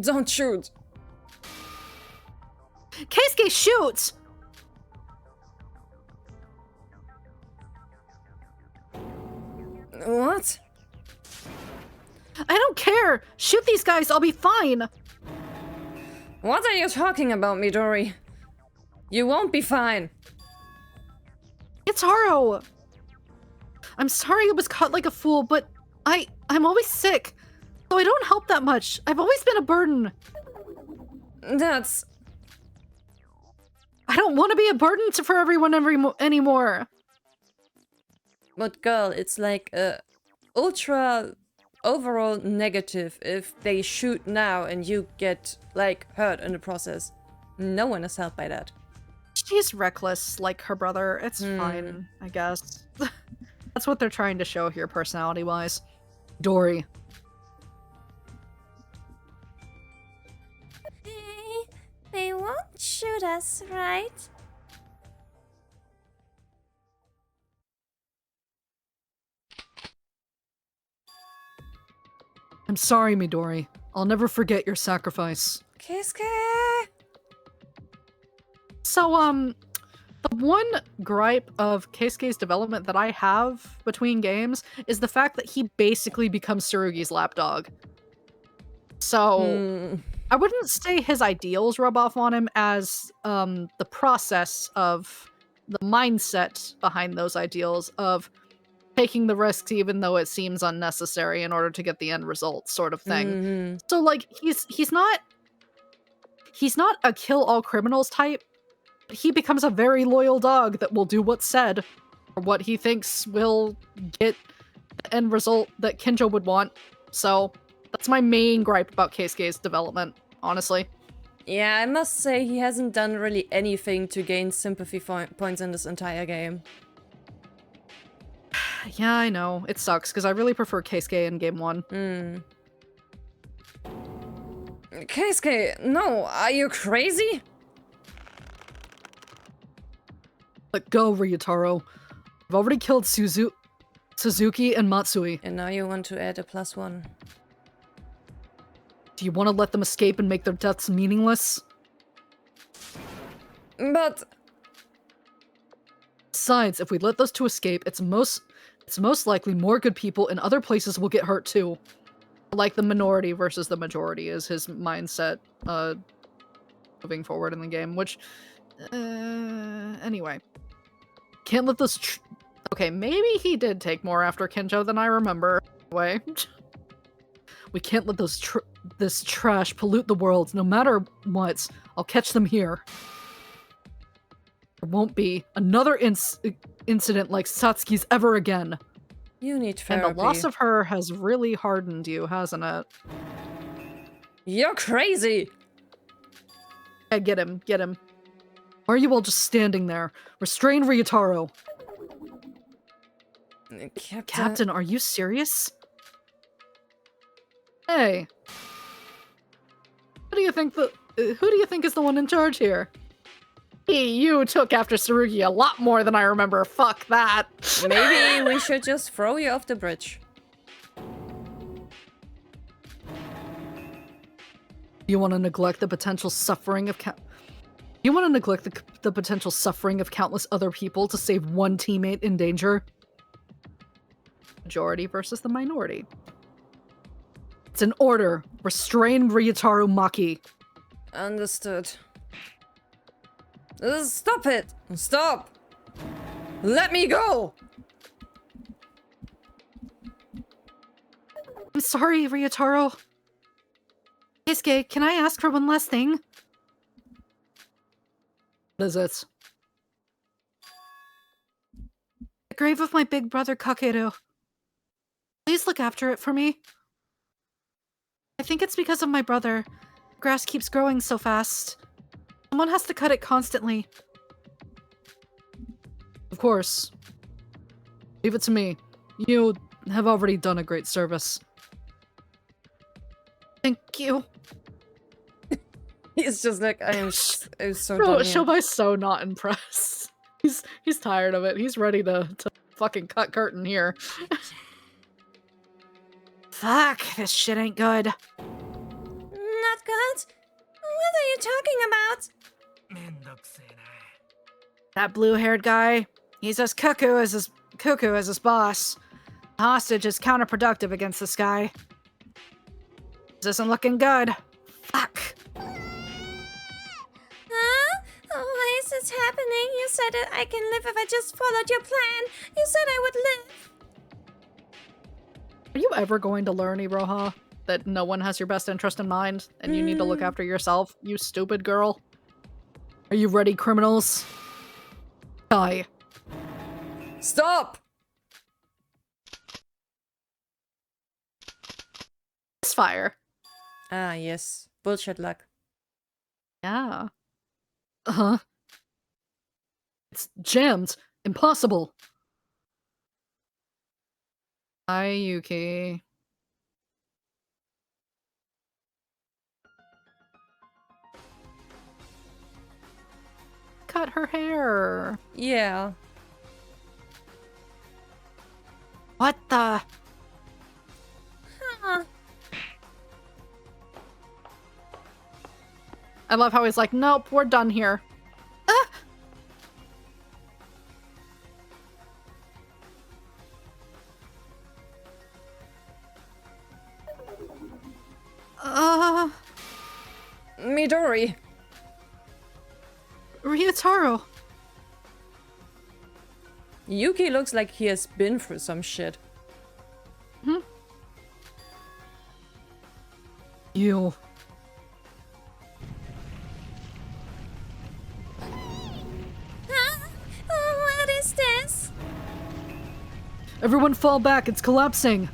don't shoot. Keisuke, shoot! What? I don't care! Shoot these guys, I'll be fine! What are you talking about, Midori? You won't be fine. It's Haro! I'm sorry I was caught like a fool, but I'm always sick. So I don't help that much. I've always been a burden. That's... I don't want to be a burden for everyone anymore. But girl, it's like ultra overall negative if they shoot now and you get like hurt in the process. No one is helped by that. She's reckless like her brother. It's fine, I guess. That's what they're trying to show here personality-wise. Dory. They won't shoot us, right? I'm sorry, Midori. I'll never forget your sacrifice. Keisuke! So, the one gripe of Keisuke's development that I have between games is the fact that he basically becomes Tsurugi's lapdog. So, I wouldn't say his ideals rub off on him as the process of the mindset behind those ideals of taking the risks even though it seems unnecessary in order to get the end result sort of thing. So like he's not a kill all criminals type, but he becomes a very loyal dog that will do what's said or what he thinks will get the end result that Kinjo would want. So that's my main gripe about Keisuke's development, honestly. Yeah, I must say he hasn't done really anything to gain sympathy points in this entire game. Yeah, I know. It sucks, because I really prefer Keisuke in Game 1. Keisuke, no, are you crazy? Let go, Ryutaro. I've already killed Suzuki and Matsui. And now you want to add a +1. Do you want to let them escape and make their deaths meaningless? But... Besides, if we let those two escape, it's most likely more good people in other places will get hurt too. Like the minority versus the majority is his mindset moving forward in the game, which anyway. Can't let those okay, maybe he did take more after Kinjo than I remember. Anyway. We can't let this trash pollute the world, no matter what. I'll catch them here. There won't be another incident like Satsuki's ever again. You need therapy. And the loss of her has really hardened you, hasn't it? You're crazy! Yeah, get him, get him. Why are you all just standing there? Restrain Ryutaro. Captain, are you serious? Hey. Who do you think is the one in charge here? You took after Tsurugi a lot more than I remember. Fuck that. Maybe we should just throw you off the bridge. You want to neglect the potential suffering of the potential suffering of countless other people to save one teammate in danger? Majority versus the minority. It's an order. Restrain Ryutaro Maki. Understood. Stop it! Stop! Let me go! I'm sorry, Ryutaro. Keisuke, can I ask for one last thing? What is it? The grave of my big brother Kakeru. Please look after it for me. I think it's because of my brother. The grass keeps growing so fast. Someone has to cut it constantly. Of course. Leave it to me. You have already done a great service. Thank you. He's just like, I'm so Bro, done here. Shobay's so not impressed. He's tired of it. He's ready to fucking cut curtain here. Fuck, this shit ain't good. Not good? What are you talking about? That blue-haired guy, he's as cuckoo as his boss. The hostage is counterproductive against this guy. This isn't looking good. Fuck. Huh? Oh, why is this happening? You said that I can live if I just followed your plan. You said I would live. Are you ever going to learn, Iroha, that no one has your best interest in mind, and you need to look after yourself, you stupid girl? Are you ready, criminals? Die. Stop! Fire. Ah, yes. Bullshit luck. Yeah. Uh-huh. It's jammed. Impossible. Hi, Yuki. Cut her hair. Yeah. What the? Huh. I love how he's like, nope, we're done here. Midori! Ryutaro. Yuki looks like he has been through some shit. You. Huh? Oh, what is this? Everyone fall back, it's collapsing.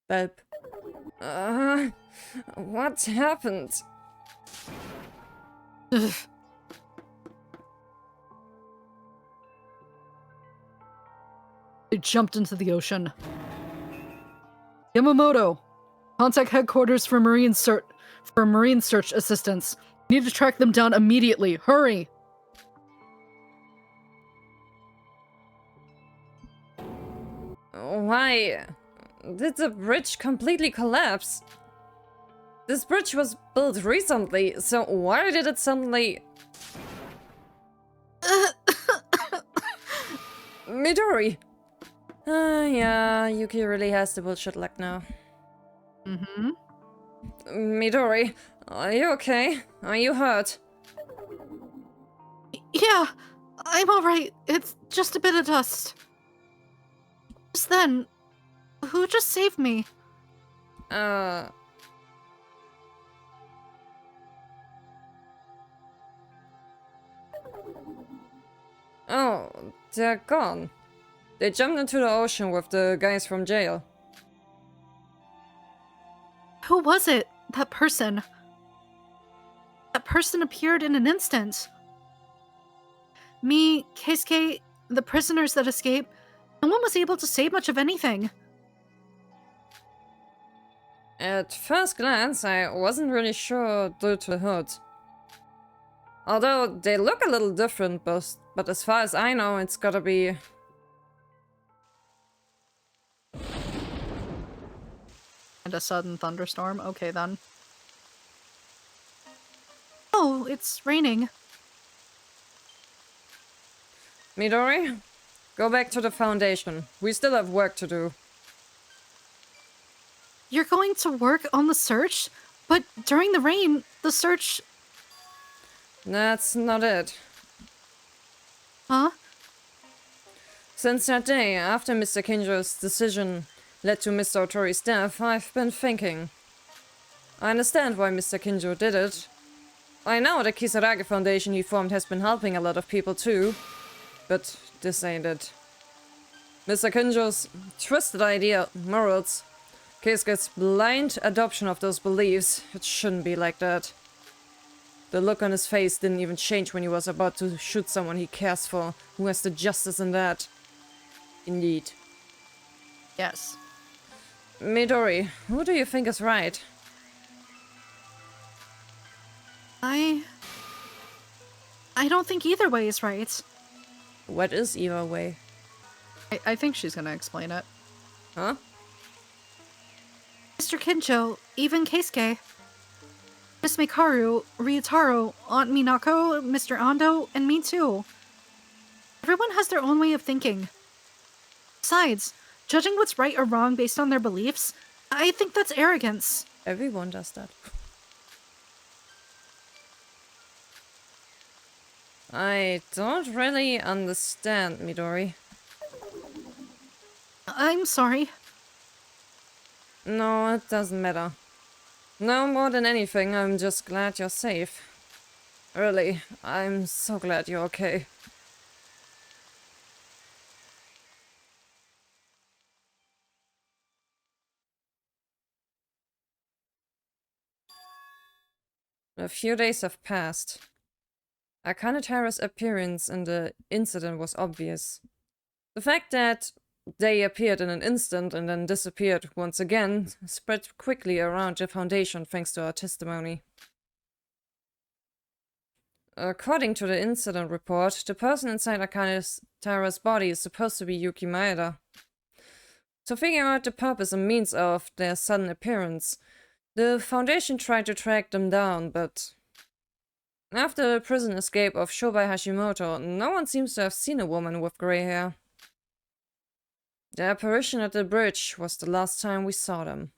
Belp. What happened? Ugh. They jumped into the ocean. Yamamoto, contact headquarters for marine search assistance. Need to track them down immediately. Hurry! Why did the bridge completely collapse? This bridge was built recently, so why did it suddenly... Midori! Yeah, Yuki really has the bullshit luck now. Mm-hmm. Midori, are you okay? Are you hurt? Yeah, I'm alright. It's just a bit of dust. Just then, who just saved me? Oh, they're gone. They jumped into the ocean with the guys from jail. Who was it? That person. That person appeared in an instant. Me, Keisuke, the prisoners that escaped, no one was able to say much of anything. At first glance, I wasn't really sure due to the hood. Although they look a little different, but as far as I know, it's gotta be... And a sudden thunderstorm? Okay then. Oh, it's raining. Midori, go back to the Foundation. We still have work to do. You're going to work on the search? But during the rain, the search... That's not it. Huh? Since that day, after Mr. Kinjo's decision led to Mr. Otori's death, I've been thinking. I understand why Mr. Kinjo did it. I know the Kisarage Foundation he formed has been helping a lot of people too, but this ain't it. Mr. Kinjo's twisted idea of morals, Keisuke's blind adoption of those beliefs, it shouldn't be like that. The look on his face didn't even change when he was about to shoot someone he cares for, who has the justice in that. Indeed. Yes. Midori, who do you think is right? I don't think either way is right. What is either way? I think she's gonna explain it. Huh? Mr. Kincho, even Keisuke, Miss Mikaru, Ryutaro, Aunt Minako, Mr. Ando, and me too. Everyone has their own way of thinking. Besides, judging what's right or wrong based on their beliefs, I think that's arrogance. Everyone does that. I don't really understand, Midori. I'm sorry. No, it doesn't matter. No, more than anything, I'm just glad you're safe. Really, I'm so glad you're okay. A few days have passed. Akanetara's appearance in the incident was obvious. The fact that they appeared in an instant and then disappeared once again spread quickly around the Foundation thanks to our testimony. According to the incident report, the person inside Akanetara's body is supposed to be Yuki Maeda. To figure out the purpose and means of their sudden appearance, the Foundation tried to track them down, but after the prison escape of Shobai Hashimoto, no one seems to have seen a woman with grey hair. The apparition at the bridge was the last time we saw them.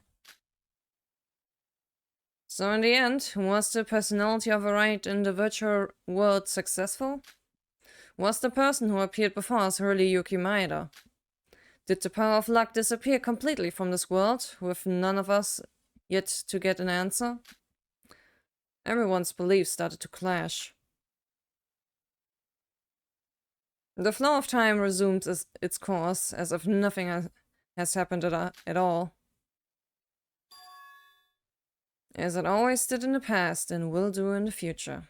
So in the end, was the personality override in the virtual world successful? Was the person who appeared before us really Yuki Maeda? Did the power of luck disappear completely from this world, with none of us yet to get an answer? Everyone's beliefs started to clash. The flow of time resumed its course, as if nothing has happened at all. As it always did in the past and will do in the future.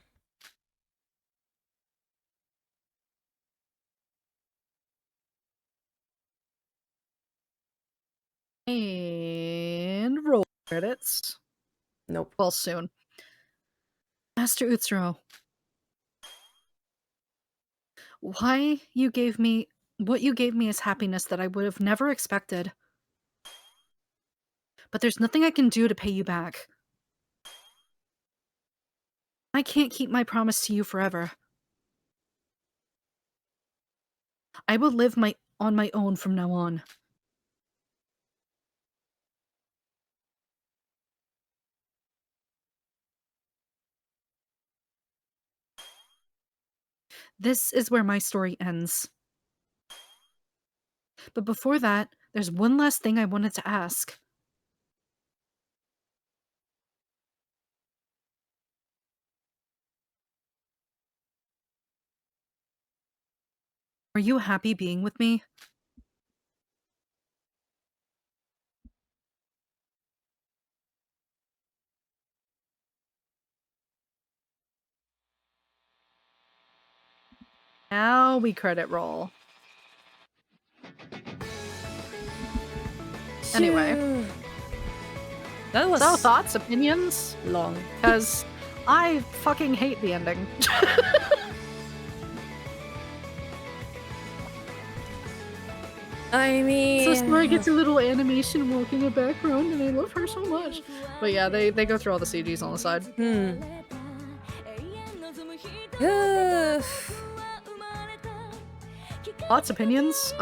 And roll credits. Nope. Well, soon. Master Utsuro. What you gave me is happiness that I would have never expected. But there's nothing I can do to pay you back. I can't keep my promise to you forever. I will live on my own from now on. This is where my story ends. But before that, there's one last thing I wanted to ask. Are you happy being with me? Now we credit roll. Anyway. That was So, thoughts, opinions? long. Because I fucking hate the ending. I mean... So Sora gets a little animation walking in the background, and I love her so much. But yeah, they go through all the CGs on the side. Thoughts, opinions,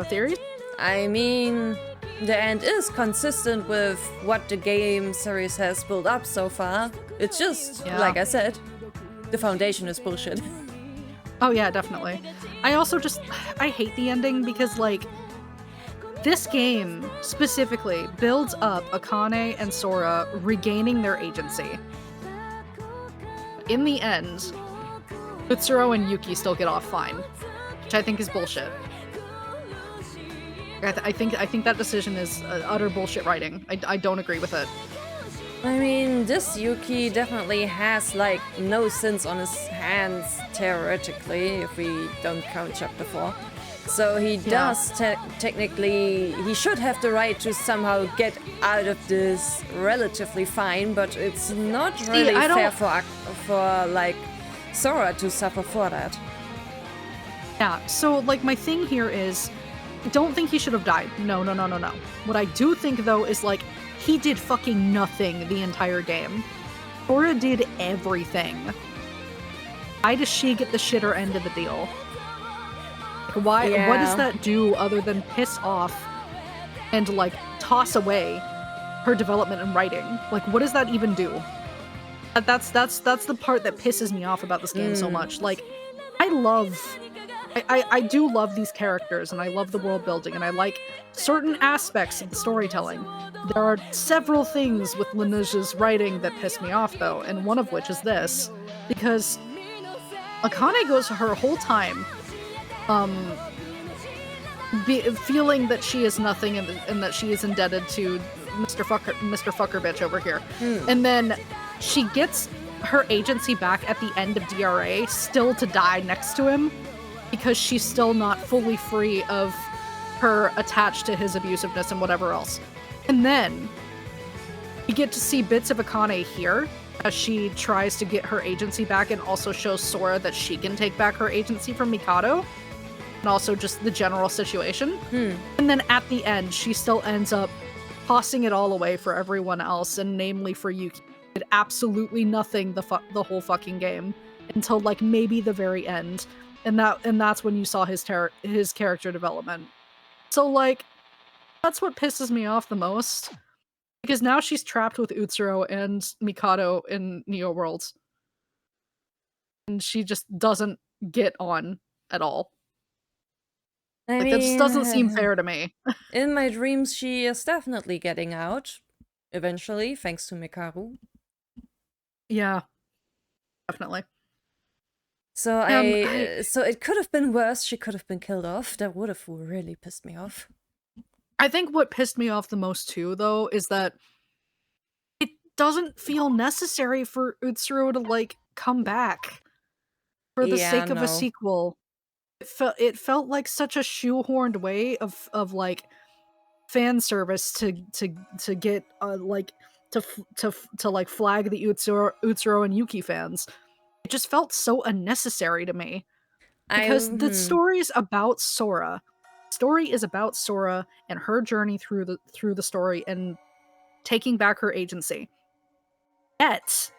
theories? I mean, the end is consistent with what the game series has built up so far. It's just, like I said, the Foundation is bullshit. Oh yeah, definitely. I hate the ending because, like, this game specifically builds up Akane and Sora regaining their agency. In the end, Utsuro and Yuki still get off fine, which I think is bullshit. I think that decision is utter bullshit writing. I don't agree with it. I mean, this Yuki definitely has, like, no sins on his hands, theoretically, if we don't count chapter 4. So he does technically, he should have the right to somehow get out of this relatively fine, but it's not really fair for like, Sora to suffer for that. Yeah, so, like, my thing here is, don't think he should have died. No. What I do think, though, is, like, he did fucking nothing the entire game. Sora did everything. Why does she get the shitter end of the deal? Like, why? Yeah. What does that do other than piss off and, like, toss away her development and writing? Like, what does that even do? That's the part that pisses me off about this game so much. Like, I do love these characters, and I love the world building, and I like certain aspects of the storytelling. There are several things with Lineuge's writing that piss me off, though, and one of which is this. Because Akane goes her whole time feeling that she is nothing and that she is indebted to Mr. Fucker bitch over here. And then she gets her agency back at the end of DRA, still to die next to him, because she's still not fully free of her attached to his abusiveness and whatever else. And then you get to see bits of Akane here as she tries to get her agency back and also shows Sora that she can take back her agency from Mikado, and also just the general situation. And then at the end, she still ends up tossing it all away for everyone else, and namely for Yuki. Did absolutely nothing the whole fucking game until, like, maybe the very end, and that's when you saw his character development. So, like, that's what pisses me off the most, because now she's trapped with Utsuro and Mikado in Neo Worlds, and she just doesn't get on at all. That just doesn't seem fair to me. In my dreams, she is definitely getting out eventually, thanks to Mikaru. Yeah, definitely. So so it could have been worse. She could have been killed off. That would have really pissed me off. I think what pissed me off the most too, though, is that it doesn't feel necessary for Utsuro to, like, come back for the sake of a sequel. It felt like such a shoehorned way of like fan service to get like to like flag the Utsuro and Yuki fans. It just felt so unnecessary to me, because the story's about Sora. The story is about Sora and her journey through the story and taking back her agency. Yet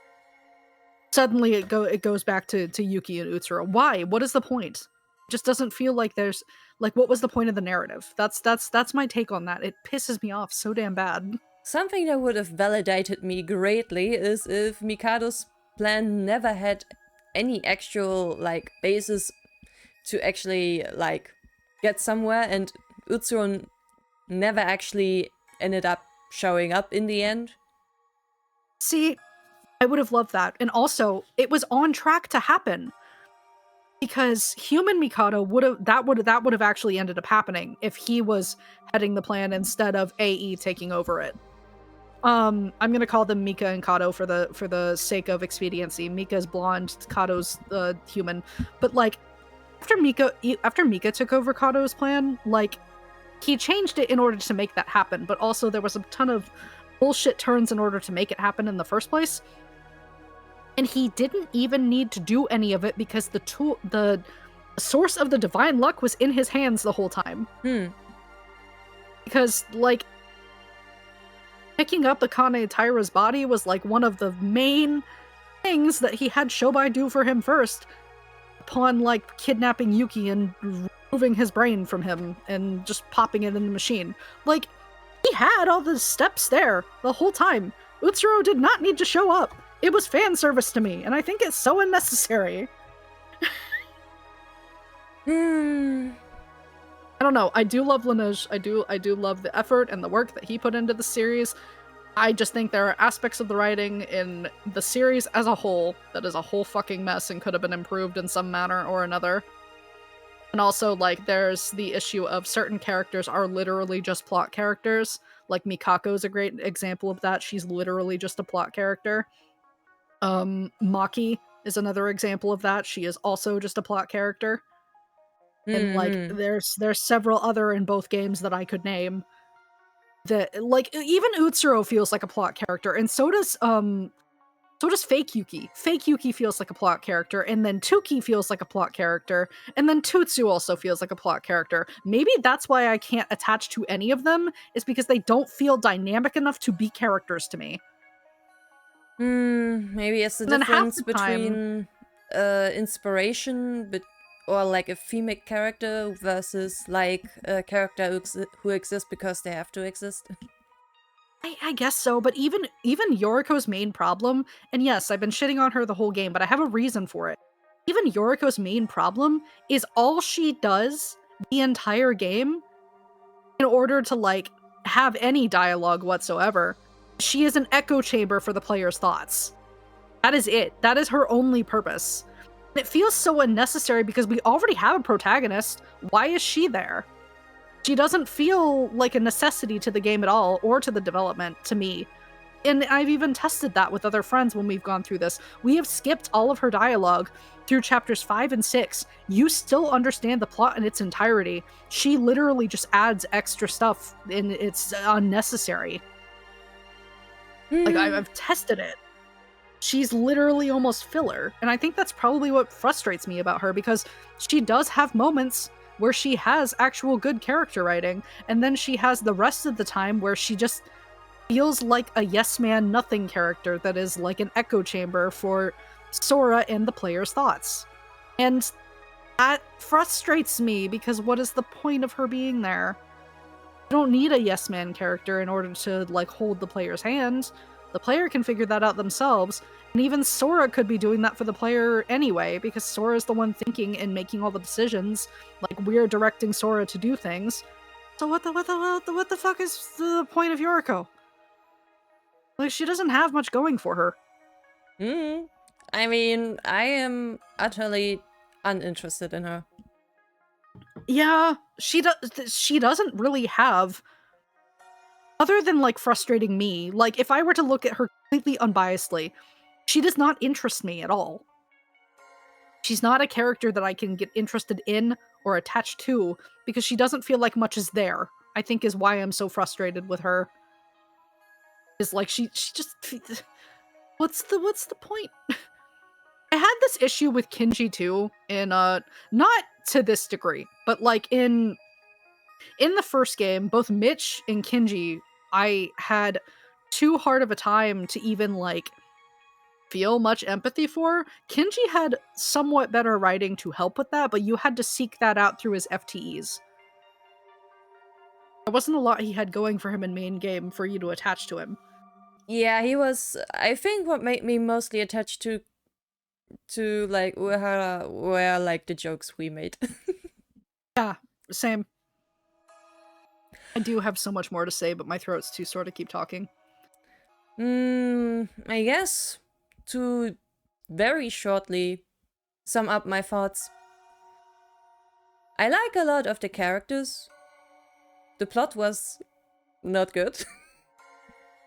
suddenly it goes back to Yuki and Utsuro. Why? What is the point? It just doesn't feel like there's, like, what was the point of the narrative? That's my take on that. It pisses me off so damn bad. Something that would have validated me greatly is if Mikado's plan never had any actual, like, basis to actually, like, get somewhere, and Utsuro never actually ended up showing up in the end. See, I would have loved that. And also, it was on track to happen, because human Mikado would have actually ended up happening if he was heading the plan instead of AE taking over it. I'm gonna call them Mika and Kato for the sake of expediency. Mika's blonde, Kato's human. But, like, after Mika took over Kato's plan, like, he changed it in order to make that happen, but also there was a ton of bullshit turns in order to make it happen in the first place. And he didn't even need to do any of it, because the source of the divine luck was in his hands the whole time. Because, like, picking up Akane Taira's body was, like, one of the main things that he had Shobai do for him first, upon, like, kidnapping Yuki and removing his brain from him and just popping it in the machine. Like, he had all the steps there the whole time. Utsuro did not need to show up. It was fan service to me, and I think it's so unnecessary. I don't know. I do love Lineage. I do love the effort and the work that he put into the series. I just think there are aspects of the writing in the series as a whole that is a whole fucking mess and could have been improved in some manner or another. And also, like, there's the issue of certain characters are literally just plot characters. Like, Mikako's a great example of that. She's literally just a plot character. Maki is another example of that. She is also just a plot character. And, like, there's several other in both games that I could name that, like, even Utsuro feels like a plot character, and so does So does Fake Yuki. Fake Yuki feels like a plot character, and then Tuki feels like a plot character, and then Tutsu also feels like a plot character. Maybe that's why I can't attach to any of them, is because they don't feel dynamic enough to be characters to me. Maybe it's the And then half difference the time- between inspiration, or like a female character versus like a character who exists because they have to exist. I guess so, but even Yoriko's main problem, and yes, I've been shitting on her the whole game, but I have a reason for it. Even Yoriko's main problem is all she does the entire game in order to, like, have any dialogue whatsoever. She is an echo chamber for the player's thoughts. That is it. That is her only purpose. And it feels so unnecessary because we already have a protagonist. Why is she there? She doesn't feel like a necessity to the game at all, or to the development, to me. And I've even tested that with other friends when we've gone through this. We have skipped all of her dialogue through chapters 5 and 6. You still understand the plot in its entirety. She literally just adds extra stuff, and it's unnecessary. Like, I've tested it. She's literally almost filler. And I think that's probably what frustrates me about her, because she does have moments where she has actual good character writing, and then she has the rest of the time where she just feels like a yes man nothing character that is like an echo chamber for Sora and the player's thoughts. And that frustrates me, because what is the point of her being there? You don't need a yes man character in order to, like, hold the player's hand. The player can figure that out themselves, and even Sora could be doing that for the player anyway, because Sora's the one thinking and making all the decisions. Like, we're directing Sora to do things. So what the fuck is the point of Yoriko? Like, she doesn't have much going for her. I mean, I am utterly uninterested in her. Yeah, she doesn't really have, other than, like, frustrating me. Like, if I were to look at her completely unbiasedly, she does not interest me at all. She's not a character that I can get interested in or attached to, because she doesn't feel like much is there, I think, is why I'm so frustrated with her. Is like, she just, what's the point? I had this issue with Kinji too, in not to this degree, but like in the first game, both Mitch and Kinji, I had too hard of a time to even, like, feel much empathy for. Kinji had somewhat better writing to help with that, but you had to seek that out through his FTEs. There wasn't a lot he had going for him in main game for you to attach to him. Yeah, he was, I think what made me mostly attached to like Uehara were like the jokes we made. Yeah, same. I do have so much more to say, but my throat's too sore to keep talking. I guess to very shortly sum up my thoughts. I like a lot of the characters. The plot was not good.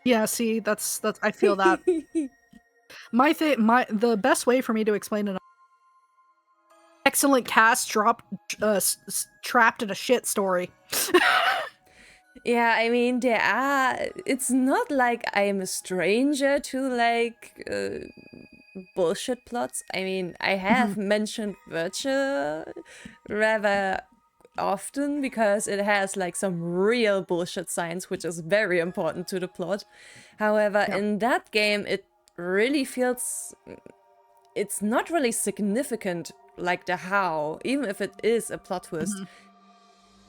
Yeah, see, that's I feel that. The best way for me to explain it: excellent cast trapped in a shit story. Yeah, I mean, it's not like I am a stranger to, like, bullshit plots. I mean, I have mentioned Virtue rather often because it has, like, some real bullshit science, which is very important to the plot. However, in that game, it really feels... It's not really significant, like, the how, even if it is a plot twist.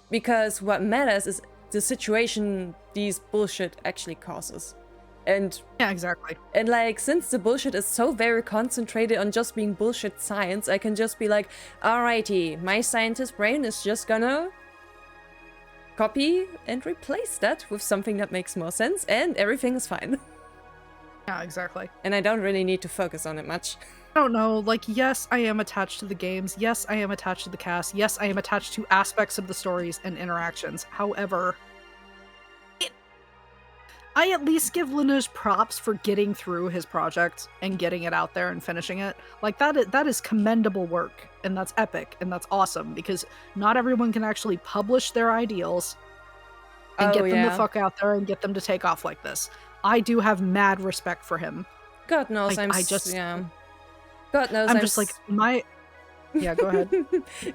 Because what matters is the situation these bullshit actually causes. And yeah, exactly. And like, since the bullshit is so very concentrated on just being bullshit science, I can just be like, alrighty, my scientist brain is just gonna copy and replace that with something that makes more sense, and everything is fine. Yeah, exactly. And I don't really need to focus on it much. I don't know, like, yes, I am attached to the games, yes, I am attached to the cast, yes, I am attached to aspects of the stories and interactions. However, I at least give Linus props for getting through his project and getting it out there and finishing it. Like, that is commendable work, and that's epic, and that's awesome, because not everyone can actually publish their ideals and get them the fuck out there and get them to take off like this. I do have mad respect for him. God knows God knows I'm just like, yeah, go ahead.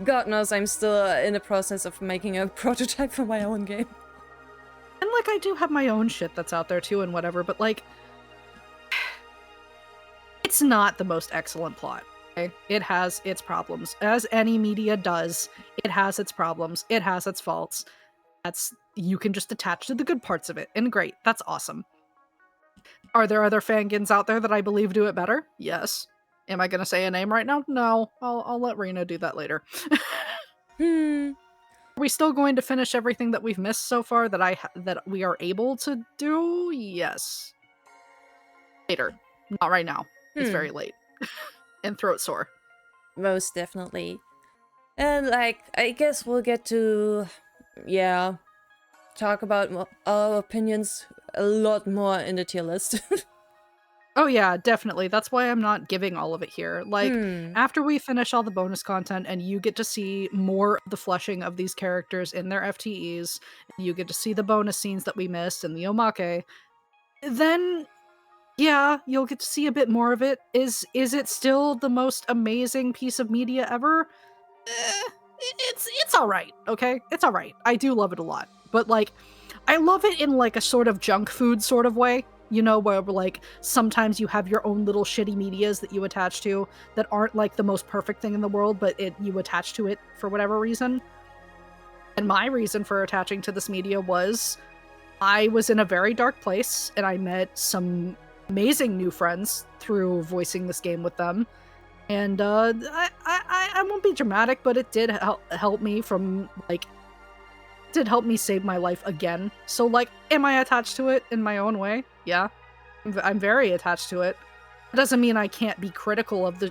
God knows I'm still in the process of making a prototype for my own game. And, like, I do have my own shit that's out there, too, and whatever, but, like, it's not the most excellent plot, okay? It has its problems. As any media does, it has its problems. It has its faults. You can just attach to the good parts of it, and great. That's awesome. Are there other fangins out there that I believe do it better? Yes. Am I gonna say a name right now? No. I'll let Rina do that later. Are we still going to finish everything that we've missed so far that we are able to do? Yes. Later. Not right now. It's very late. And throat sore. Most definitely. And, like, I guess we'll get to, yeah, talk about our opinions a lot more in the tier list. Oh yeah, definitely. That's why I'm not giving all of it here. Like, after we finish all the bonus content and you get to see more of the fleshing of these characters in their FTEs, and you get to see the bonus scenes that we missed and the omake, then yeah, you'll get to see a bit more of it. Is it still the most amazing piece of media ever? It's alright, okay? It's alright. I do love it a lot. But, like, I love it in, like, a sort of junk food sort of way. You know, where, like, sometimes you have your own little shitty medias that you attach to that aren't, like, the most perfect thing in the world, but you attach to it for whatever reason. And my reason for attaching to this media was I was in a very dark place, and I met some amazing new friends through voicing this game with them. And I won't be dramatic, but it did help me from, like, did help me save my life again. So, like, am I attached to it in my own way? Yeah, I'm very attached to it. That doesn't mean I can't be critical of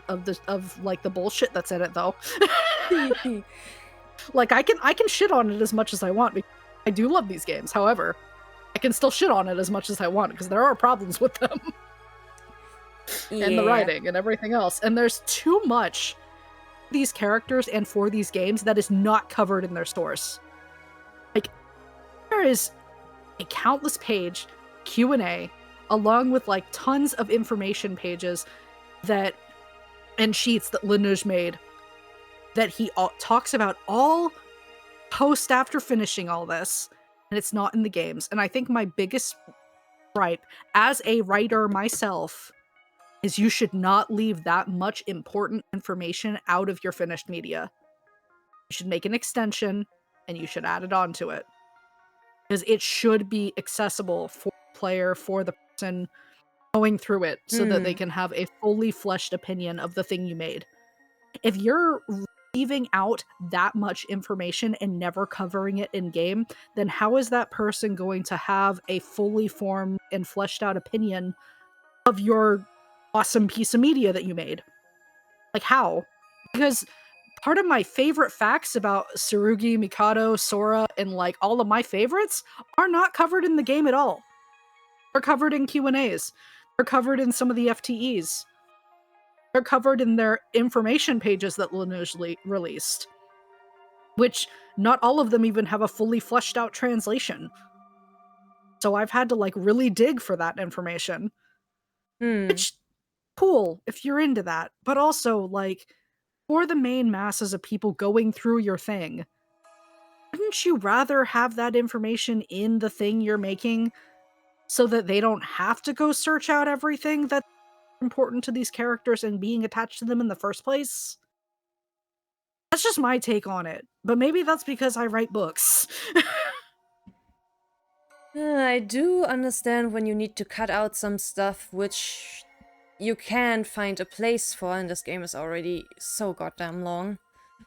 like the bullshit that's in it, though. Like, I can shit on it as much as I want because I do love these games. However, I can still shit on it as much as I want because there are problems with them. And the writing and everything else. And there's too much these characters and for these games that is not covered in their stores. Like, there is a countless page Q&A along with, like, tons of information pages and sheets that Lanuj made that he talks about all post after finishing all this, and it's not in the games. And I think my biggest gripe as a writer myself is you should not leave that much important information out of your finished media. You should make an extension and you should add it onto it. Because it should be accessible for the player, for the person going through it, so that they can have a fully fleshed opinion of the thing you made. If you're leaving out that much information and never covering it in game, then how is that person going to have a fully formed and fleshed out opinion of your awesome piece of media that you made? Like, how? Because part of my favorite facts about Tsurugi, Mikado, Sora, and, like, all of my favorites are not covered in the game at all. They're covered in Q&As. They're covered in some of the FTEs. They're covered in their information pages that Lanuj released. Which, not all of them even have a fully fleshed out translation. So I've had to, like, really dig for that information. Which, cool, if you're into that. But also, like, for the main masses of people going through your thing, wouldn't you rather have that information in the thing you're making so that they don't have to go search out everything that's important to these characters and being attached to them in the first place? That's just my take on it. But maybe that's because I write books. I do understand when you need to cut out some stuff which you can find a place for, and this game is already so goddamn long.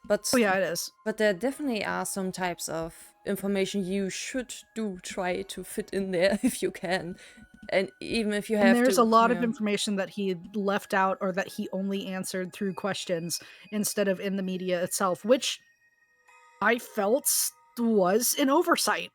But oh yeah, it is. But there definitely are some types of information you should try to fit in there if you can. And even if you have and there's a lot of information that he left out or that he only answered through questions instead of in the media itself, which I felt was an oversight.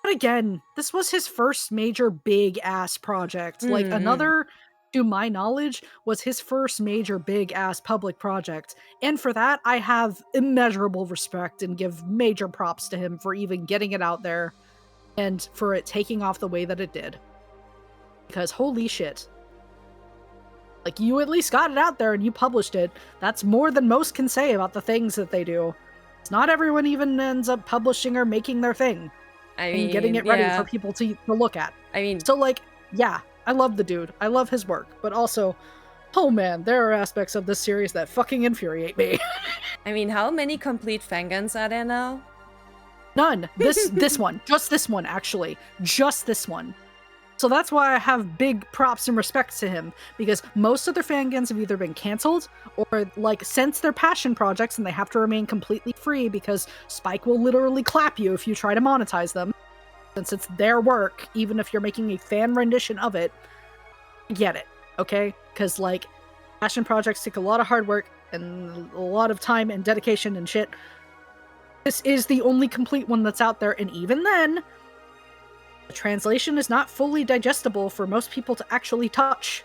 But again, this was his first major big-ass project. Like, Another, to my knowledge, was his first major big-ass public project. And for that, I have immeasurable respect and give major props to him for even getting it out there and for it taking off the way that it did. Because holy shit. Like, you at least got it out there and you published it. That's more than most can say about the things that they do. It's not everyone even ends up publishing or making their thing. I And mean, getting it ready yeah. for people to look at. I mean, So, like, yeah, I love the dude. I love his work. But also, oh man, there are aspects of this series that fucking infuriate me. I mean, how many complete fangans are there now? None. This one. Just this one, actually. Just this one. So that's why I have big props and respect to him, because most of their fangans have either been canceled or, like, since they're passion projects and they have to remain completely free because Spike will literally clap you if you try to monetize them. Since it's their work, even if you're making a fan rendition of it, I get it, okay? Because, like, passion projects take a lot of hard work and a lot of time and dedication and shit. This is the only complete one that's out there, and even then, the translation is not fully digestible for most people to actually touch.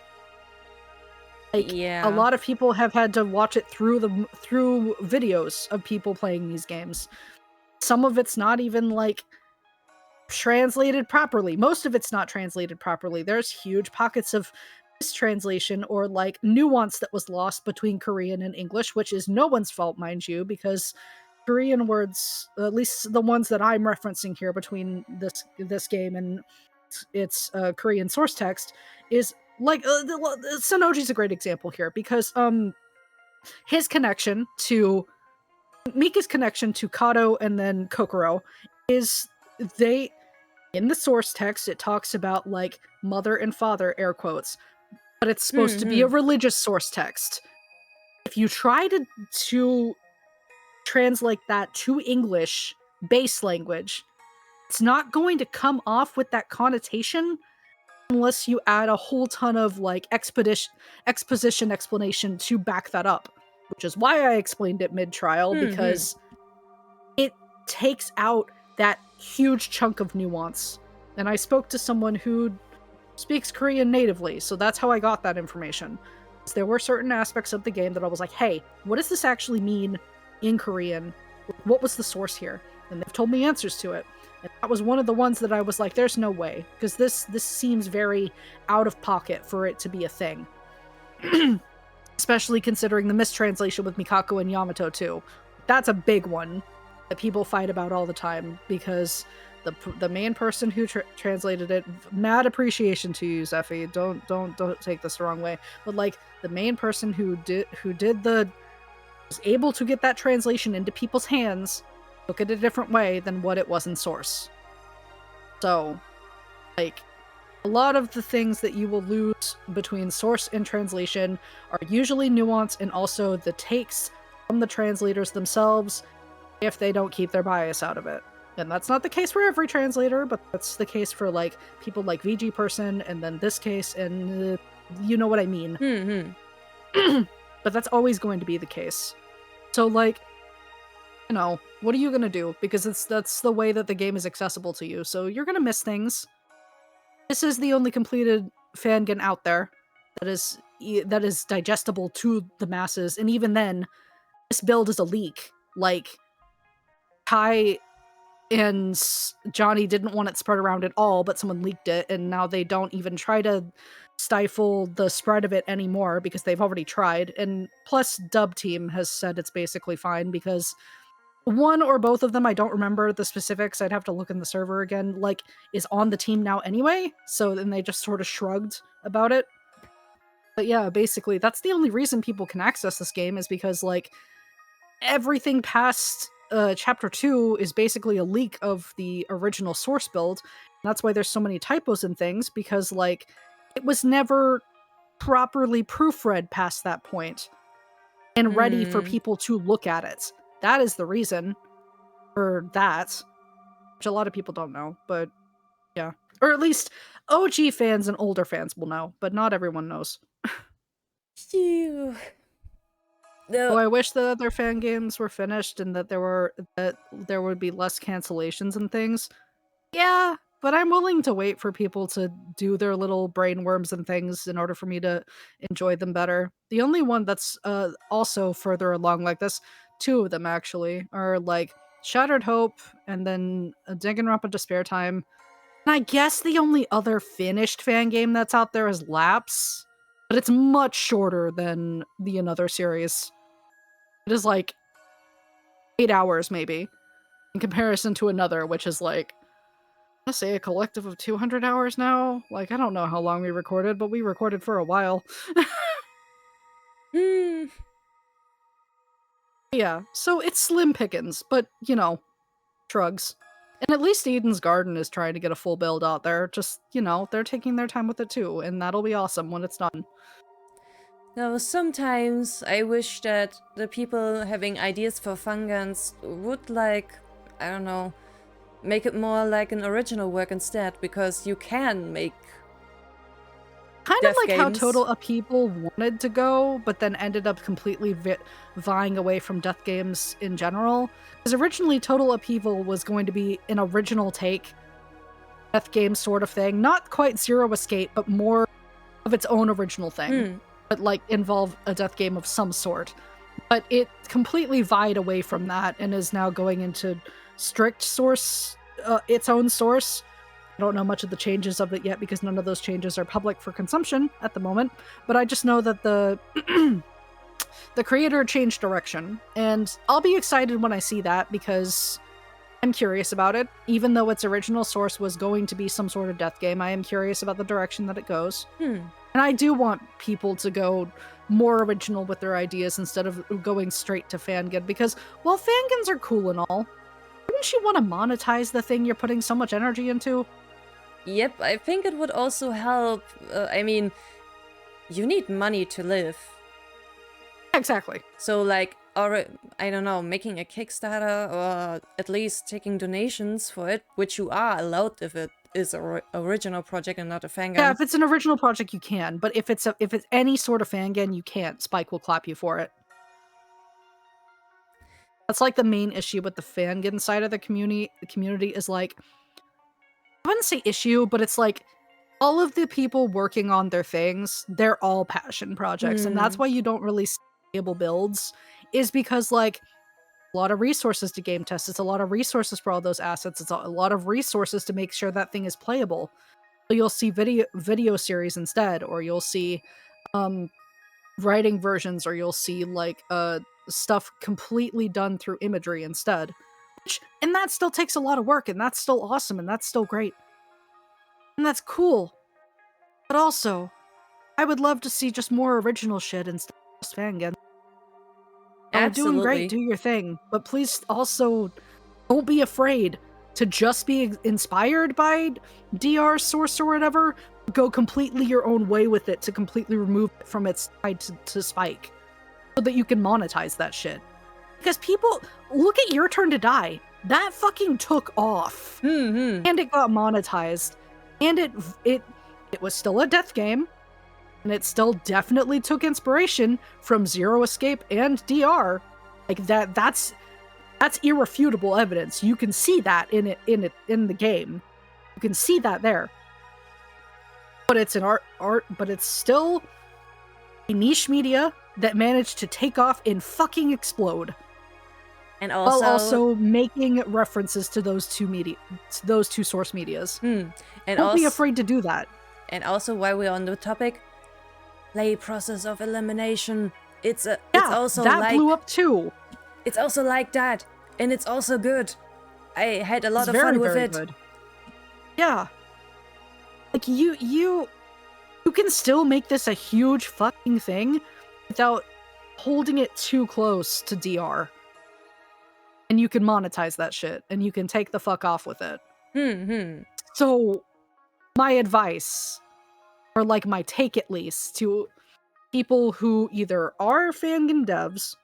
Like, Yeah. a lot of people have had to watch it through videos of people playing these games. Some of it's not even, like, translated properly. Most of it's not translated properly. There's huge pockets of mistranslation or, like, nuance that was lost between Korean and English, which is no one's fault, mind you, because Korean words, at least the ones that I'm referencing here between this game and its Korean source text, is like Sanoji's a great example here, because his connection to Mika's connection to Kato and then Kokoro is they in the source text it talks about, like, mother and father, air quotes, but it's supposed to be a religious source text. If you try to translate that to English base language, it's not going to come off with that connotation unless you add a whole ton of, like, exposition explanation to back that up, which is why I explained it mid-trial, because it takes out that huge chunk of nuance. And I spoke to someone who speaks Korean natively, so that's how I got that information. There were certain aspects of the game that I was like, hey, what does this actually mean in Korean? What was the source here? And they've told me answers to it. And that was one of the ones that I was like, there's no way, because this seems very out of pocket for it to be a thing. Especially considering the mistranslation with Mikako and Yamato too. That's a big one that people fight about all the time, because the main person who translated it, mad appreciation to you, Zephy. Don't take this the wrong way, but, like, the main person who was able to get that translation into people's hands took it a different way than what it was in source. So, like, a lot of the things that you will lose between source and translation are usually nuance, and also the takes from the translators themselves if they don't keep their bias out of it. And that's not the case for every translator, but that's the case for, like, people like VG Person, and then this case, and you know what I mean. But that's always going to be the case. So, like, you know, what are you gonna do? Because that's the way that the game is accessible to you, so you're gonna miss things. This is the only completed fangan out there that is digestible to the masses, and even then, this build is a leak. Like, Kai and Johnny didn't want it spread around at all, but someone leaked it, and now they don't even try to stifle the spread of it anymore because they've already tried. And plus, Dub Team has said it's basically fine, because one or both of them, I don't remember the specifics, I'd have to look in the server again, like, is on the team now anyway, so then they just sort of shrugged about it. But yeah, basically, that's the only reason people can access this game, is because, like, everything past chapter 2 is basically a leak of the original source build. And that's why there's so many typos and things, because, like, it was never properly proofread past that point and ready for people to look at it. That is the reason for that, which a lot of people don't know, but yeah. Or at least OG fans and older fans will know, but not everyone knows. Phew. So I wish that their fan games were finished and that there would be less cancellations and things. Yeah, but I'm willing to wait for people to do their little brainworms and things in order for me to enjoy them better. The only one that's also further along like this, two of them actually, are, like, Shattered Hope and then Danganronpa Despair Time. And I guess the only other finished fan game that's out there is Lapse. but it's much shorter than the Another series. It is like 8 hours maybe, in comparison to Another, which is like, let's say a collective of 200 hours now. Like, I don't know how long we recorded, but we recorded for a while. Yeah, so it's slim pickings, but, you know, shrugs. And at least Eden's Garden is trying to get a full build out there. Just, you know, they're taking their time with it too, and that'll be awesome when it's done. Now, sometimes I wish that the people having ideas for fangans would, like, I don't know, make it more like an original work instead, because you can make Kind death of like how games. Total Upheaval wanted to go, but then ended up completely vying away from death games in general. Because originally Total Upheaval was going to be an original take death game sort of thing. Not quite Zero Escape, but more of its own original thing. But like involve a death game of some sort. But it completely vied away from that and is now going into strict source, its own source. I don't know much of the changes of it yet because none of those changes are public for consumption at the moment, but I just know that the the creator changed direction, and I'll be excited when I see that because I'm curious about it. Even though its original source was going to be some sort of death game, I am curious about the direction that it goes. And I do want people to go more original with their ideas instead of going straight to fangin, because while fangins are cool and all, wouldn't you want to monetize the thing you're putting so much energy into? Yep, I think it would also help. I mean, you need money to live. Exactly. So, like, or I don't know, making a Kickstarter or at least taking donations for it, which you are allowed if it is an original project and not a fangan. Yeah, if it's an original project, you can. But if it's any sort of fangin, you can't. Spike will clap you for it. That's like the main issue with the fangin side of the community. The community is like, I wouldn't say issue, but it's like all of the people working on their things, they're all passion projects. And that's why you don't really see stable builds, is because like a lot of resources to game test. It's a lot of resources for all those assets. It's a lot of resources to make sure that thing is playable. So you'll see video series instead, or you'll see writing versions, or you'll see like stuff completely done through imagery instead. And that still takes a lot of work, and that's still awesome, and that's still great. And that's cool. But also, I would love to see just more original shit instead of just fangin. You're doing great, do your thing. But please also don't be afraid to just be inspired by DR source or whatever. Go completely your own way with it to completely remove it from its side to Spike. So that you can monetize that shit. Because people, look at Your Turn to Die. That fucking took off. And it got monetized. And it was still a death game. And it still definitely took inspiration from Zero Escape and DR. Like that's irrefutable evidence. You can see that in the game. You can see that there. But it's an art, but it's still a niche media that managed to take off and fucking explode. And while also making references to those two source medias. And don't be afraid to do that. And also, while we're on the topic, play process of elimination. It's also that like, blew up too. It's also like that, and it's also good. I had a lot of fun with it. Good. Yeah, like you can still make this a huge fucking thing without holding it too close to DR. And you can monetize that shit, and you can take the fuck off with it. So, my advice, or like my take at least, to people who either are fangin devs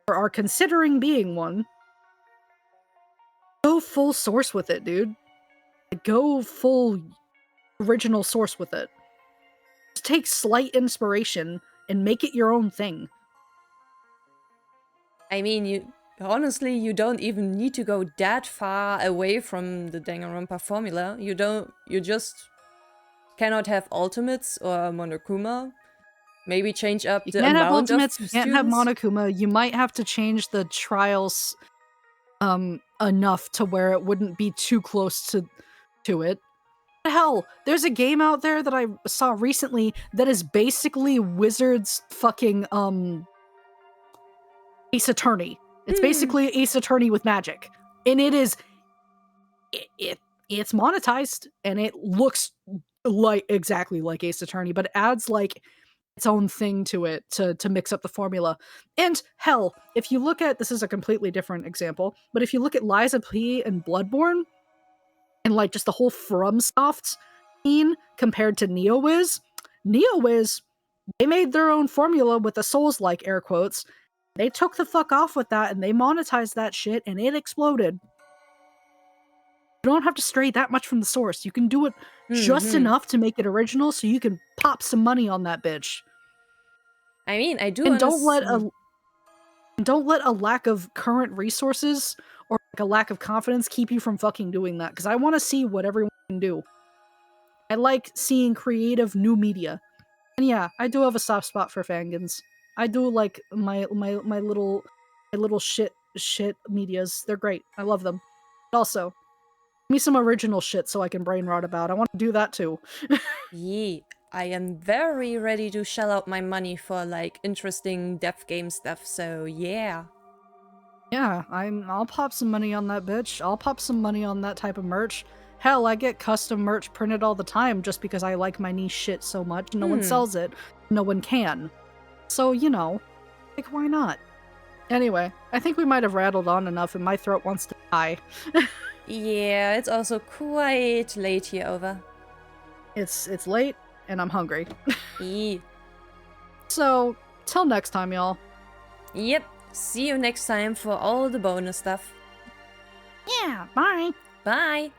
or are considering being one, go full source with it, dude. Go full original source with it. Just take slight inspiration and make it your own thing. I mean, honestly, you don't even need to go that far away from the Danganronpa formula. You just cannot have ultimates or Monokuma. Maybe change up the amount of students. You can't have Monokuma. You might have to change the trials enough to where it wouldn't be too close to it. Hell, there's a game out there that I saw recently that is basically Wizards fucking Ace Attorney. It's basically Ace Attorney with magic. And it is it's monetized and it looks like exactly like Ace Attorney, but it adds like its own thing to it to mix up the formula. And hell, if you look at, this is a completely different example, but if you look at Liza P and Bloodborne and like just the whole FromSoft scene compared to NeoWiz, they made their own formula with the Souls-like air quotes. They took the fuck off with that and they monetized that shit and it exploded. You don't have to stray that much from the source. You can do it just enough to make it original so you can pop some money on that bitch. I mean, I do And understand. don't let a lack of current resources or like a lack of confidence keep you from fucking doing that, because I want to see what everyone can do. I like seeing creative new media. And yeah, I do have a soft spot for fangans. I do like my little shit medias. They're great. I love them. But also, give me some original shit so I can brain rot about. I want to do that too. Yeah, I am very ready to shell out my money for like interesting dev game stuff, so yeah. Yeah, I'll pop some money on that bitch. I'll pop some money on that type of merch. Hell, I get custom merch printed all the time just because I like my niche shit so much. No one sells it. No one can. So, you know, like, why not? Anyway, I think we might have rattled on enough and my throat wants to die. Yeah, it's also quite late here over. It's late and I'm hungry. Yeah. So, till next time, y'all. Yep, see you next time for all the bonus stuff. Yeah, bye. Bye!